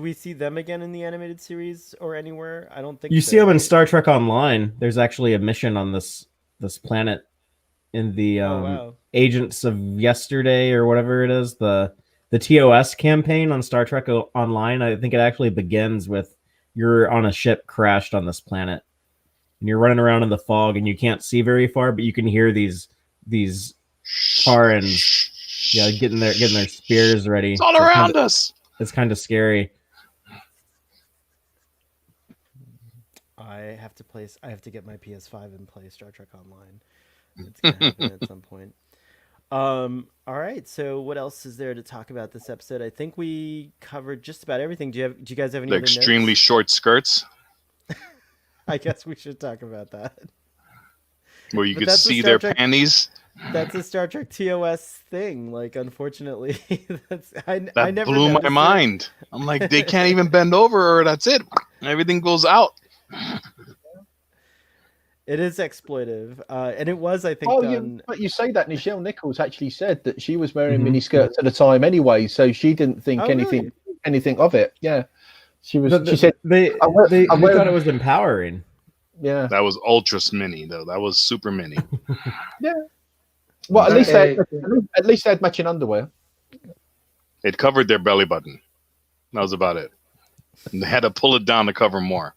we see them again in the animated series or anywhere? I don't think you so. see them in Star Trek Online. There's actually a mission on this planet in the Agents of Yesterday or whatever it is, the TOS campaign on Star Trek Online. I think it actually begins with you're on a ship crashed on this planet and you're running around in the fog and you can't see very far, but you can hear these Taurans getting their spears ready. It's all around us. It's kind of scary. I have to get my PS5 and play Star Trek Online. It's gonna happen at some point. All right. So what else is there to talk about this episode? I think we covered just about everything. Do you guys have any The other extremely notes? short skirts, I guess we should talk about that. where you But could that's a see Star their Trek- panties. That's a Star Trek TOS thing. Like, unfortunately, I That never blew my noticed it. mind. I'm like, they can't even bend over, or that's it. Everything goes out. It is exploitive, and it was, I think, done. But you say that Nichelle Nichols actually said that she was wearing miniskirts at the time anyway, so she didn't think anything of it. Yeah, she was. She said they thought it was empowering. Yeah, That was ultra mini, though. That was super mini. yeah. Well, at least they had matching underwear. It covered their belly button. That was about it. And they had to pull it down to cover more.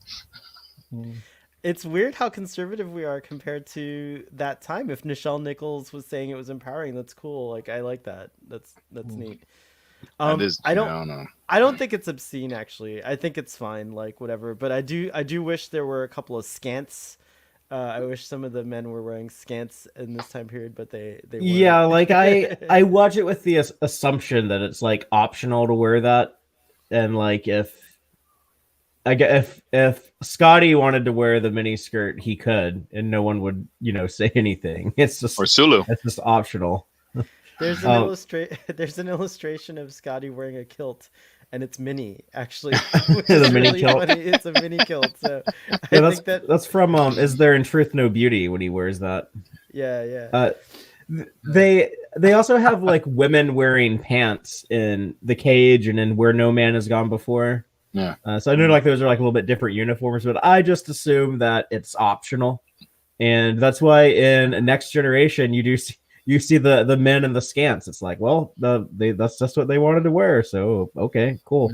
It's weird how conservative we are compared to that time. If Nichelle Nichols was saying it was empowering, that's cool. Like, I like that. That's neat. That is, I don't know. I don't think it's obscene, actually. I think it's fine, like, whatever. But I do wish there were a couple of skants. I wish some of the men were wearing skants in this time period, but they weren't. Yeah, like I watch it with the assumption that it's like optional to wear that, and like if Scotty wanted to wear the mini skirt, he could, and no one would say anything. It's just Or Sulu. It's just optional. There's an illustration of Scotty wearing a kilt, and it's mini, actually. The mini kilt. Funny. It's a mini kilt. So Yeah, that's from Is There in Truth No Beauty when he wears that. Yeah. They also have like women wearing pants in The Cage and in Where No Man Has Gone Before. Yeah. So I know like those are like a little bit different uniforms, but I just assume that it's optional, and that's why in Next Generation you see the men in the skants. It's like, well, that's just what they wanted to wear. So okay, cool.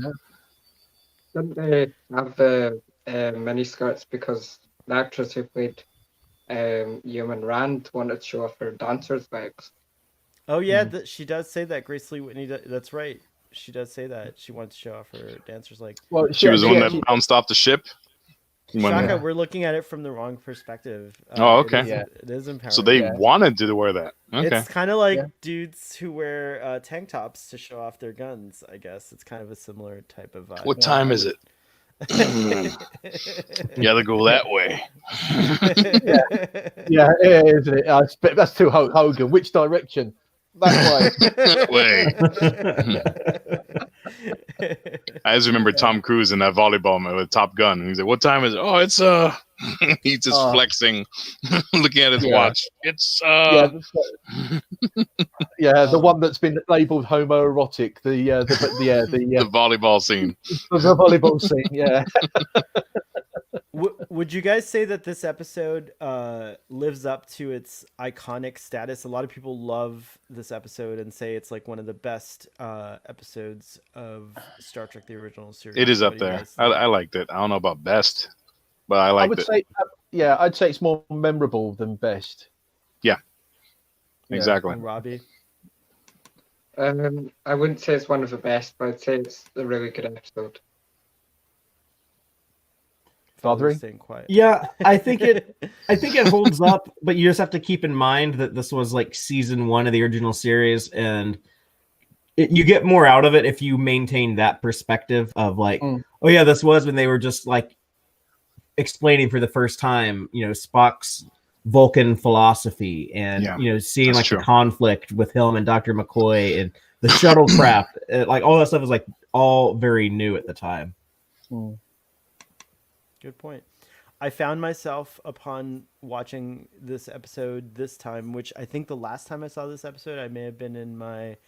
Didn't they have the mini skirts because the actress who played Human Rand wanted to show off her dancer's legs? Oh yeah, she does say that. Grace Lee Whitney. That's right. She does say that she wants to show off her dancers' legs. Well, She was the one that bounced off the ship. Shaka, we're looking at it from the wrong perspective. Oh, okay. It is empowering. So they wanted to wear that. Okay. It's kind of like dudes who wear tank tops to show off their guns, I guess. It's kind of a similar type of vibe. What time is it? You gotta go that way. Yeah, isn't it? That's too Hogan. Which direction? That way. I just remember Tom Cruise in that volleyball with Top Gun. And he's like, "What time is it?" "Oh, it's He's just flexing, looking at his watch. It's the one that's been labelled homoerotic. The volleyball scene. The volleyball scene. Yeah. Would Would you guys say that this episode lives up to its iconic status? A lot of people love this episode and say it's like one of the best episodes of Star Trek: The Original Series. It is What up do you there. guys think? I liked it. I don't know about best, but I I liked would it. say, yeah, I'd say it's more memorable than best. Yeah, Yeah. exactly. And Robbie? I wouldn't say it's one of the best, but I'd say it's a really good episode. Father's Fathery? staying quiet. Yeah, I think it holds up, but you just have to keep in mind that this was like season 1 of the original series, and you get more out of it if you maintain that perspective of like, oh yeah, this was when they were just like explaining for the first time, Spock's Vulcan philosophy, and seeing that's like true. the conflict with him and Dr. McCoy and the shuttlecraft, like all that stuff is like all very new at the time. Good point. I found myself upon watching this episode this time, which I think the last time I saw this episode, I may have been in my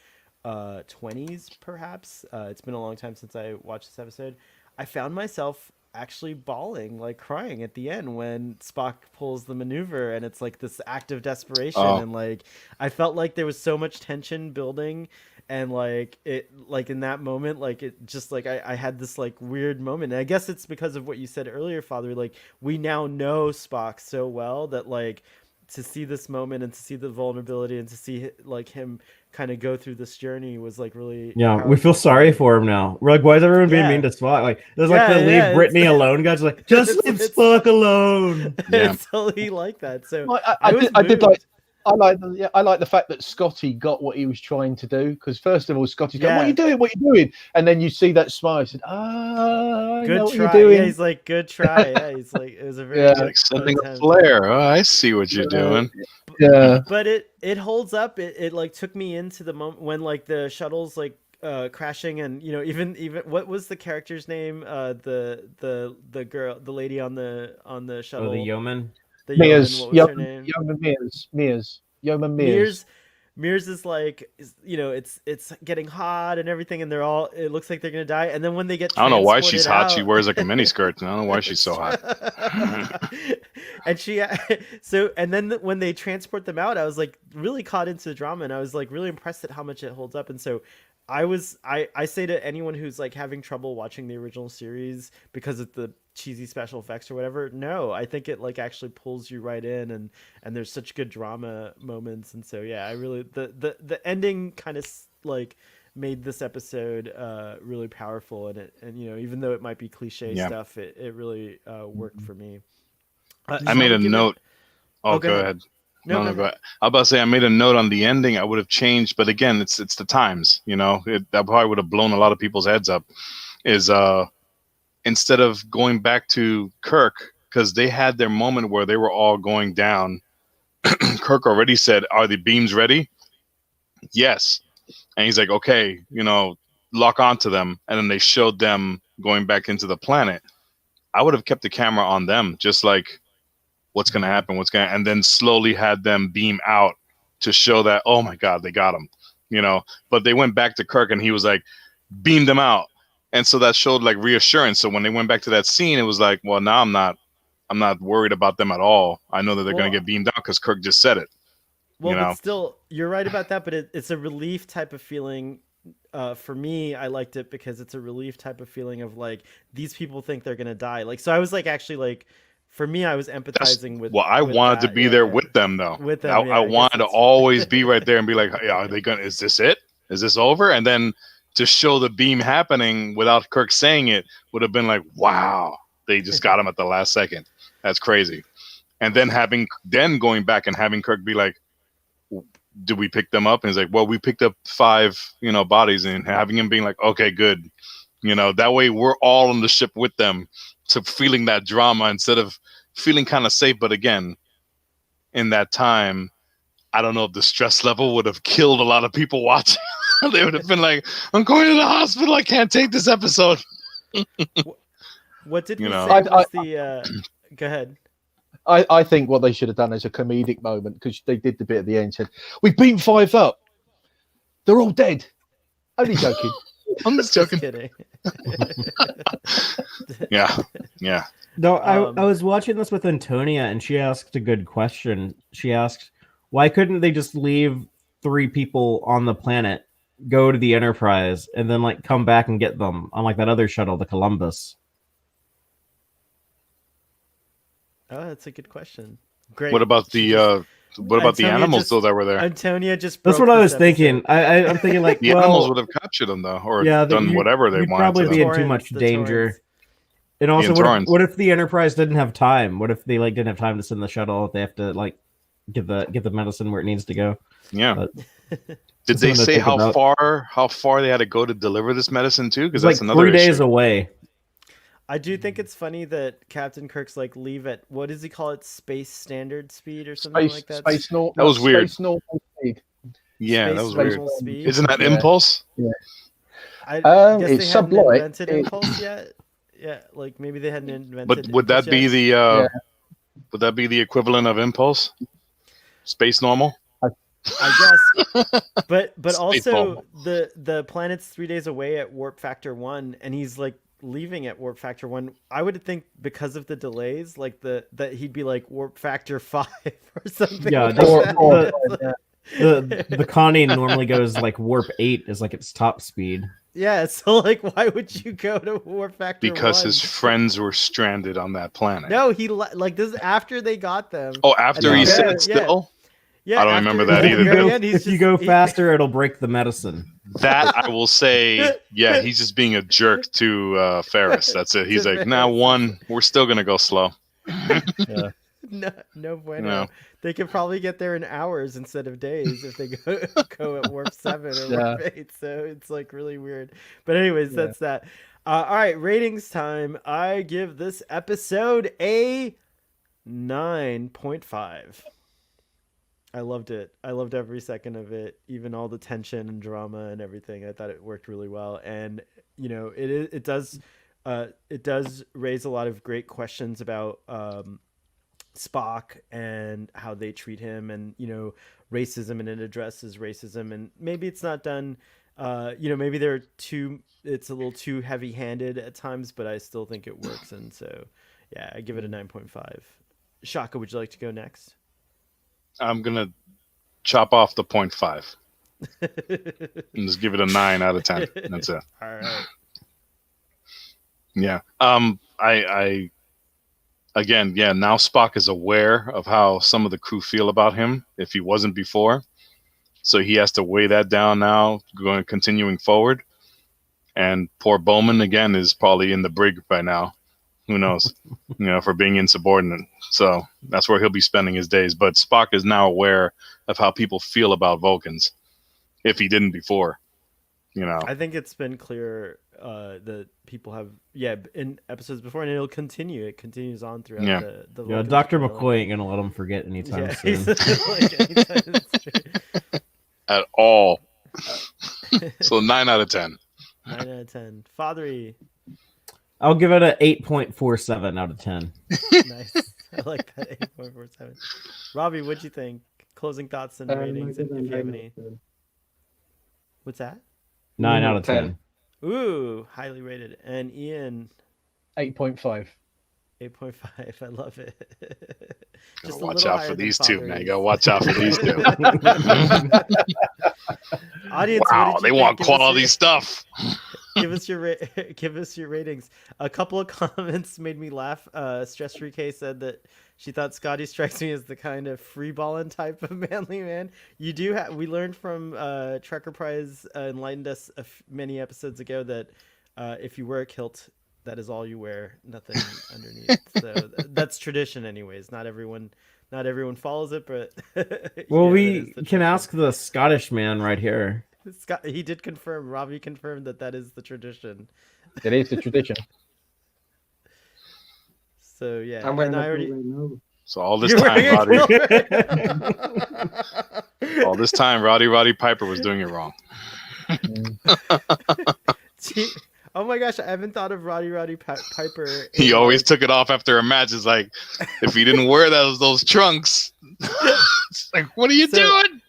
20s, perhaps. It's been a long time since I watched this episode. I found myself actually bawling, like crying at the end when Spock pulls the maneuver, and it's like this act of desperation. And like, I felt like there was so much tension building, and like it, like in that moment, like it just like I had this like weird moment. And I guess it's because of what you said earlier, Father. Like, we now know Spock so well that like to see this moment and to see the vulnerability and to see like him kind of go through this journey was like really We feel sorry for him now. We're like, why is everyone being Yeah. mean to Spock? Like, there's like the leave Brittany alone guys, like, just leave Spock alone. Yeah. It's totally like that. So Well, I did like. I like the fact that Scotty got what he was trying to do, because first of all, Scotty's going, "What are you doing? What are you doing?" And then you see that smile. He said, I know good what try. you're doing. Yeah, he's like, good try. Yeah, he's like, it was a very Yeah. Like sending a attempt. flare. Oh, I see what you're doing. Yeah. But it holds up. It like took me into the moment when like the shuttle's like crashing, and even what was the character's name? The girl, the lady on the shuttle. Oh, the yeoman. The yeoman, Mears. what was her name? Yeoman Mears. Mears is like, it's getting hot and everything, and it looks like they're gonna die. And then when they get, I don't know why she's hot. out, She wears like a mini skirt. I don't know why she's so hot. And then when they transport them out, I was like really caught into the drama, and I was like really impressed at how much it holds up. And so I say to anyone who's like having trouble watching the original series because of the cheesy special effects or whatever, no, I think it like actually pulls you right in, and there's such good drama moments. And so yeah, I really the ending kind of like made this episode really powerful, and even though it might be cliche stuff, it really worked for me. I made a note. Go ahead. No, go ahead. I was about to say I made a note on the ending. I would have changed, but again, it's the times. That probably would have blown a lot of people's heads up. Is instead of going back to Kirk, because they had their moment where they were all going down. Kirk already said, "Are the beams ready?" Yes, and he's like, "Okay, lock onto them." And then they showed them going back into the planet. I would have kept the camera on them, just like, what's going to happen? And then slowly had them beam out to show that, oh my God, they got him, but they went back to Kirk and he was like, beam them out. And so that showed like reassurance. So when they went back to that scene, it was like, well, now I'm not worried about them at all. I know that they're going to get beamed out because Kirk just said it. Well, but still, you're right about that, but it's a relief type of feeling. For me, I liked it because it's a relief type of feeling of like, these people think they're going to die. Like, so I was like, actually like, for me, I was empathizing with. Well, I wanted to be there with them, though. With them, I wanted to always be right there and be like, "Yeah, are they gonna? Is this it? Is this over?" And then to show the beam happening without Kirk saying it would have been like, "Wow, they just got him at the last second. That's crazy." And then going back and having Kirk be like, "Did we pick them up?" And he's like, "Well, we picked up 5, bodies," and having him being like, "Okay, good." That way we're all on the ship with them. So feeling that drama instead of feeling kind of safe. But again, in that time, I don't know if the stress level would have killed a lot of people watching. They would have been like, "I'm going to the hospital. I can't take this episode." What did we say was the... Go ahead. I think what they should have done is a comedic moment, because they did the bit at the end, said, "We've beamed 5 up. They're all dead." Only joking. I'm just joking. Kidding. Yeah. No, I Um, was watching this with Antonia, and she asked a good question. She asked, "Why couldn't they just leave 3 people on the planet, go to the Enterprise, and then like come back and get them on like that other shuttle, the Columbus?" Oh, that's a good question. Great. What about She the just- what about the Antonia animals just- though that were there? Antonia just. That's broke what I this was thinking. episode. I'm thinking like, The animals well, would have captured them though, or yeah, done whatever they you'd wanted probably to be them. in too Torrens, much the danger. Torrens. And also, Torrens. what if the Enterprise didn't have time? What if they like didn't have time to send the shuttle? They have to like get the medicine where it needs to go. Yeah. But Did they something to say think how about. far they had to go to deliver this medicine too? Because It's like that's another 3 days issue. away. I do think it's funny that Captain Kirk's like leave at what does he call it? Space standard speed or something like that. That was weird. Space normal speed. Yeah, Space that was weird. normal speed. Isn't that Yeah. impulse? I guess it's they hadn't sublight. invented impulse yet. Yeah, like maybe they hadn't invented. But would that impulse be yet. the Yeah. would that be the equivalent of impulse? Space normal? I guess, but Space also normal. the planet's 3 days away at warp factor 1, and he's like leaving at warp factor 1. I would think because of the delays, like that he'd be like warp factor 5 or something. Yeah, like that's- that. or- It's like- The Connie normally goes like warp 8 is like its top speed. yeah, so like, why would you go to warp factor? Because 1? his friends were stranded on that planet. No, he like this is after they got them. Oh, after And he then- said yeah. still? Yeah, I don't after- remember that at the either. very end, he's If you just- go he- faster, it'll break the medicine. That I will say, yeah, he's just being a jerk to Ferris. That's it. He's To like, nah, Ferris. one, we're still gonna go slow. No bueno. No. They could probably get there in hours instead of days if they go at warp 7 or warp 8. So it's like really weird. But anyways, Yeah. that's that. All right, ratings time. I give this episode a 9.5. I loved it. I loved every second of it, even all the tension and drama and everything. I thought it worked really well, and you know, it does raise a lot of great questions about Spock and how they treat him, and you know, racism, and it addresses racism, and maybe it's not done. You know, maybe it's a little too heavy-handed at times, but I still think it works, and so yeah, I give it a 9.5. Shaka, would you like to go next? I'm gonna chop off the 0.5 and just give it a 9 out of 10. That's it. All right. Yeah. I again, yeah, now Spock is aware of how some of the crew feel about him if he wasn't before. So he has to weigh that down now, continuing forward. And poor Bowman again is probably in the brig by now. Who knows? You know, for being insubordinate. So that's where he'll be spending his days. But Spock is now aware of how people feel about Vulcans, if he didn't before. You know. I think it's been clear that people have, in episodes before, and it'll continue. It continues on throughout Yeah. the Yeah, Vulcan Dr. storyline. McCoy ain't gonna let him forget anytime Yeah, soon. he's like, anytime it's true. At all. So 9 out of 10. 9 out of 10. Fathery, I'll give it a 8.47 out of 10. nice. I like that 8.47. Robbie, what'd you think? Closing thoughts and ratings, if you have any. What's that? 9 out of 10. Ooh, highly rated. And Ian, 8.5. 8.5. I love it. Gotta a watch little out higher for than these two, man. Fathery's. You gotta watch out for these two. Audience, Wow, what did they you want think? Give us quality your- stuff. give us your ratings. A couple of comments made me laugh. Stress Free K said that she thought Scotty strikes me as the kind of freeballing type of manly man. You do have. We learned from Trekker Prize enlightened us many episodes ago that if you wear a kilt, that is all you wear, nothing underneath. So that's tradition, anyways. Not everyone follows it, but Well, yeah, that we is the can tradition. ask the Scottish man right here. Scott, he did confirm. Robbie confirmed that is the tradition. It is the tradition. So yeah, I'm wearing and I a already. right now. So all this You're time, wearing Roddy, Roddy Piper was doing it wrong. Gee, oh my gosh, I haven't thought of Roddy Piper. He in, always like- took it off after a match. It's like, if he didn't wear those trunks, it's like, what are you So- doing?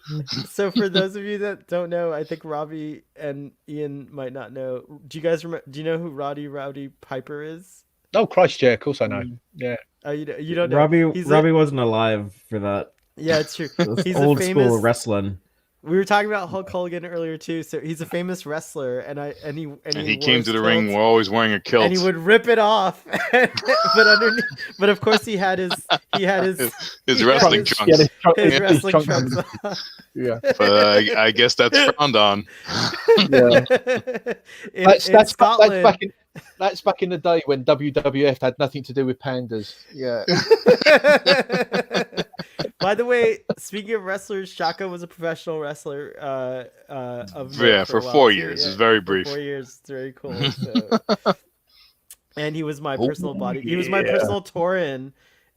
So for those of you that don't know, I think Robbie and Ian might not know. Do you guys remember? Do you know who Rowdy Piper is? Oh Christ, yeah, of course I know. Yeah. Oh, you don't know. Robbie wasn't alive for that. Yeah, it's true. That's He's old a school famous wrestling. We were talking about Hulk Hogan earlier too. So he's a famous wrestler, and he he wore came his to the kilt, ring always wearing a kilt. and he would rip it off. But underneath, but of course he had his his wrestling his- trunks. his wrestling trunks. Yeah. But I guess that's frowned on. Yeah. in That's Scotland. that's back in the day when WWF had nothing to do with pandas. Yeah. By the way, speaking of wrestlers, Shaka was a professional wrestler. Of note Yeah, for for a while, 4 too. years. Yeah, It's very for brief. 4 years, it's very cool. So. And he was my personal body. He was my personal Tauren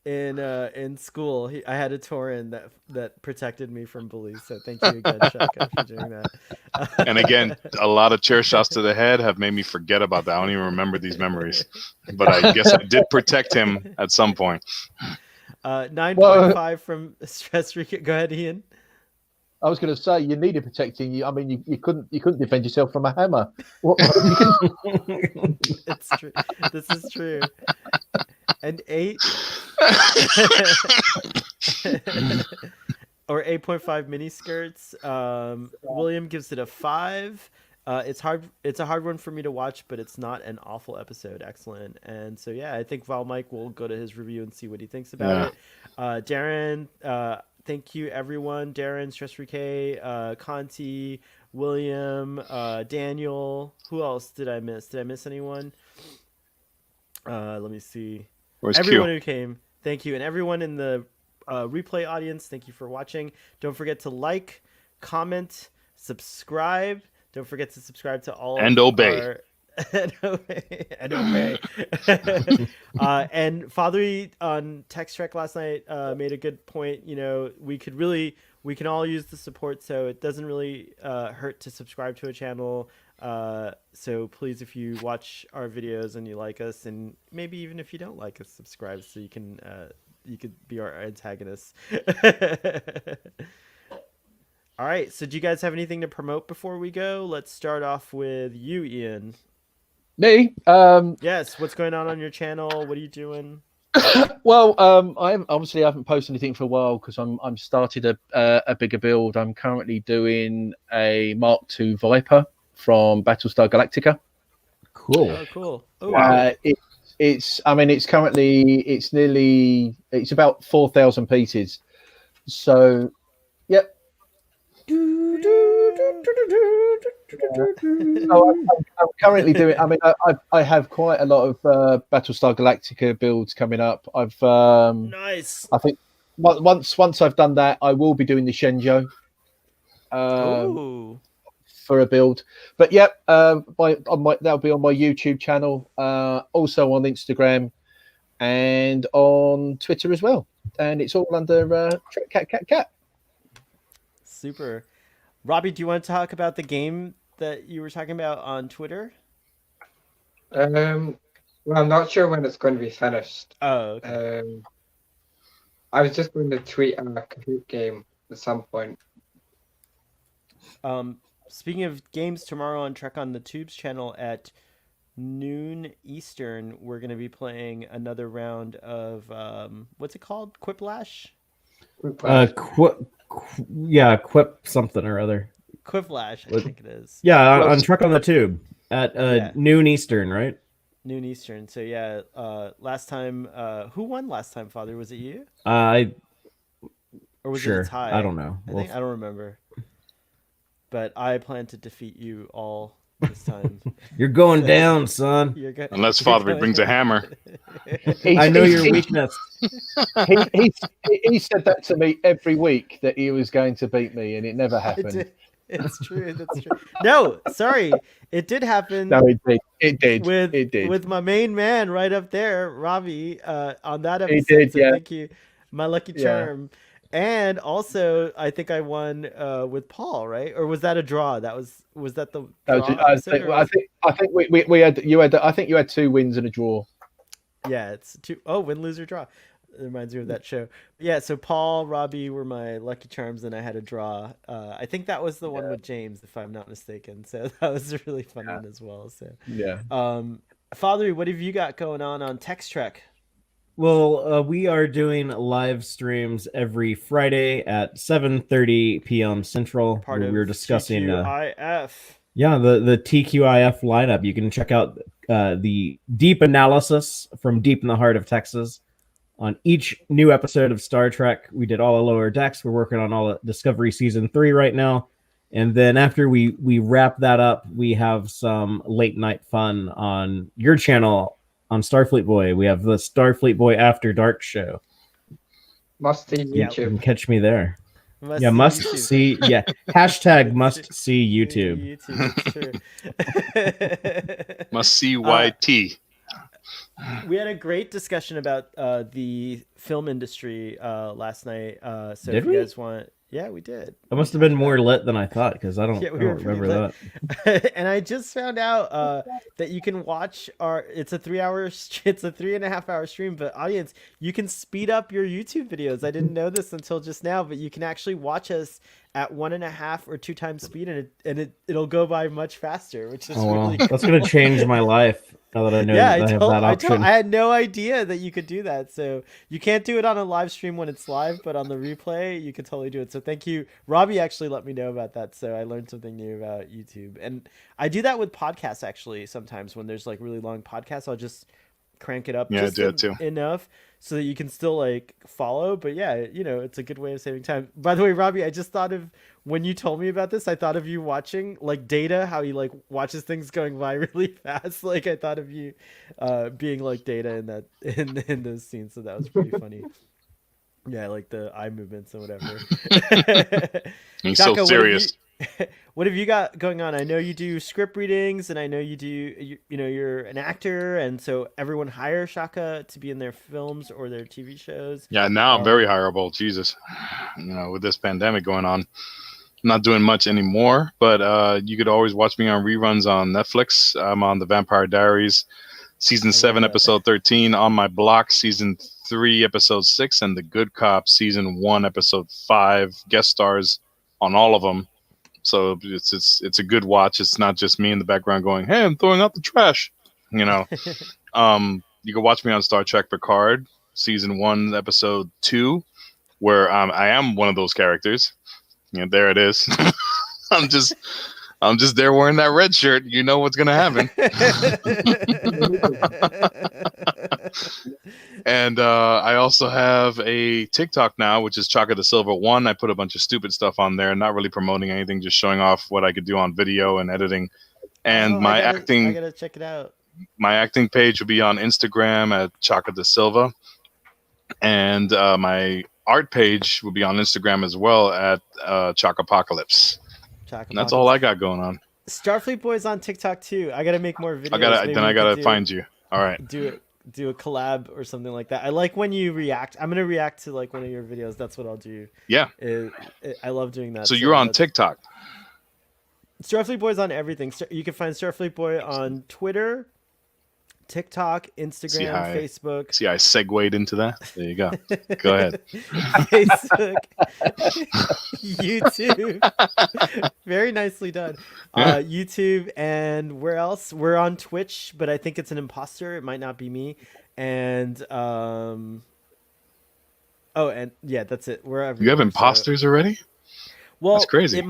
in school. I had a Tauren that protected me from bullies. So thank you again, Shaka, for doing that. And again, a lot of chair shots to the head have made me forget about that. I don't even remember these memories. But I guess I did protect him at some point. 9.5 from Stress Rico. Go ahead, Ian. I was going to say you needed protecting. I mean, you couldn't defend yourself from a hammer. What? It's true. This is true. And 8 or 8.5 mini skirts. William gives it a 5. It's hard. It's a hard one for me to watch, but it's not an awful episode. Excellent. And so yeah, I think Val Mike will go to his review and see what he thinks about it. Darren, thank you everyone. Darren, Stress Free K, Conti, William, Daniel. Who else did I miss? Did I miss anyone? Let me see. Where's Everyone Q? who came, thank you, and everyone in the replay audience, thank you for watching. Don't forget to like, comment, subscribe. Don't forget to subscribe to all And of obey. our... and obey. And Father on Text Trek last night made a good point. You know, we can all use the support, so it doesn't really hurt to subscribe to a channel. So please, if you watch our videos and you like us, and maybe even if you don't like us, subscribe so you could be our antagonists. All right, so do you guys have anything to promote before we go? Let's start off with you, Ian. Me? Yes, what's going on your channel? What are you doing? Well, I haven't posted anything for a while because I'm started a bigger build. I'm currently doing a Mark II Viper from Battlestar Galactica. Cool. Oh, cool. Oh, wow. It's about 4,000 pieces. So, yep. So I'm currently doing. I mean, I have quite a lot of Battlestar Galactica builds coming up. I've Nice. I think once I've done that, I will be doing the Shenzhou Ooh. for a build. But yep, that'll be on my YouTube channel, also on Instagram and on Twitter as well. And it's all under Cat. Super. Robbie, do you want to talk about the game that you were talking about on Twitter? Well, I'm not sure when it's going to be finished. Oh, okay. I was just going to tweet a Kahoot game at some point. Speaking of games, tomorrow on Trek on the Tubes channel at noon Eastern, we're going to be playing another round of what's it called? Quiplash? Quip something or other. Quiplash, I think it is. Yeah, on Trek on the Tube at noon Eastern, right? Noon Eastern. So yeah, last time, who won last time, Father? Was it you? Or was sure. it a tie? I don't know. I don't remember. But I plan to defeat you all this time. You're going down, son. Unless Father brings a hammer. I know your weakness. He said that to me every week that he was going to beat me, and it never happened. It's true. That's true. No, sorry, it did happen. No, it did. With my main man right up there, Robbie, on that episode. He did, so yeah. Thank you, my lucky charm. And also, I think I won with Paul, right? Or was that a draw? Was that the? I think we had you had. I think you had 2 wins and a draw. Yeah, it's 2. Oh, win, lose, or draw. It reminds me of that show. Yeah, so Paul, Robbie were my lucky charms, and I had a draw. I think that was the one with James, if I'm not mistaken. So that was a really fun one as well. So yeah. Father, what have you got going on Text Trek? Well, we are doing live streams every Friday at 7:30 p.m. Central, Part where of we're discussing TQIF. the TQIF lineup. You can check out the deep analysis from deep in the heart of Texas on each new episode of Star Trek. We did all the Lower Decks. We're working on all of Discovery Season 3 right now. And then after we wrap that up, we have some late night fun on your channel on Starfleet Boy. We have the Starfleet Boy After Dark show. Must see Yeah. You YouTube. can catch me there. Must Yeah, see must YouTube. see. Yeah, hashtag must see YouTube. YouTube, it's true. Must see YT. We had a great discussion about the film industry last night. So Did if you we? guys want, yeah, we did. That must have been more lit than I thought because I don't, Yeah, I we don't were pretty remember lit. that. And I just found out that you can watch our. It's a 3 hour. It's a 3.5 hour stream. But audience, you can speed up your YouTube videos. I didn't know this until just now, but you can actually watch us at 1.5 or 2 times speed, and it'll go by much faster, which is Oh wow, really cool. that's gonna change my life now that I know Yeah, that I have that option. I had no idea that you could do that. So you can't do it on a live stream when it's live, but on the replay, you can totally do it. So thank you. Robbie actually let me know about that. So I learned something new about YouTube. And I do that with podcasts actually sometimes when there's like really long podcasts. I'll just crank it up Yeah, I just do that too. enough so that you can still like follow. But yeah, it's a good way of saving time. By the way, Robbie, I just thought of when you told me about this, I thought of you watching like Data, how he like watches things going by really fast. Like I thought of you being like Data in that in those scenes. So that was pretty funny. Yeah, like the eye movements and whatever. He's Shaka, so serious. what have you got going on? I know you do script readings, and I know you do. You're an actor, and so everyone hires Shaka to be in their films or their TV shows. Yeah, now I'm very hireable. Jesus, with this pandemic going on, I'm not doing much anymore. But you could always watch me on reruns on Netflix. I'm on The Vampire Diaries, season 7, episode 13. On My Block, season 3, episode 6, and The Good Cop, season 1, episode 5. Guest stars on all of them. So it's a good watch. It's not just me in the background going, "Hey, I'm throwing out the trash." You can watch me on Star Trek Picard, season 1, episode 2, where I am one of those characters. There it is. I'm just there wearing that red shirt. You know what's gonna happen. And I also have a TikTok now, which is Chaka da Silva 1. I put a bunch of stupid stuff on there, not really promoting anything, just showing off what I could do on video and editing. And I gotta check it out. My acting page will be on Instagram at Chaka da Silva, and my art page will be on Instagram as well at Chakapocalypse. And that's all I got going on. Starfleet Boy's on TikTok too. I gotta make more videos. I gotta find you. All right. Do a collab or something like that. I like when you react. I'm gonna react to like one of your videos. That's what I'll do. Yeah. I love doing that. So you're on TikTok. Starfleet Boy's on everything. You can find Starfleet Boy on Twitter, TikTok, Instagram, Facebook. See, I segued into that. There you go. Go ahead. Facebook, YouTube. Very nicely done. YouTube, and where else? We're on Twitch, but I think it's an imposter. It might not be me. And and yeah, that's it. We're everywhere. You have imposters already? Well, that's crazy.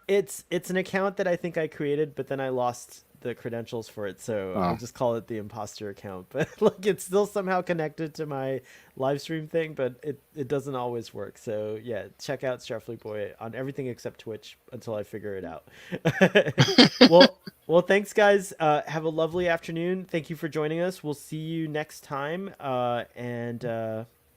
It's an account that I think I created, but then I lost the credentials for it, so I'll just call it the imposter account. But like, it's still somehow connected to my live stream thing, but it doesn't always work. So yeah, check out Starfleet Boy on everything except Twitch until I figure it out. Well, thanks guys. Have a lovely afternoon. Thank you for joining us. We'll see you next time. And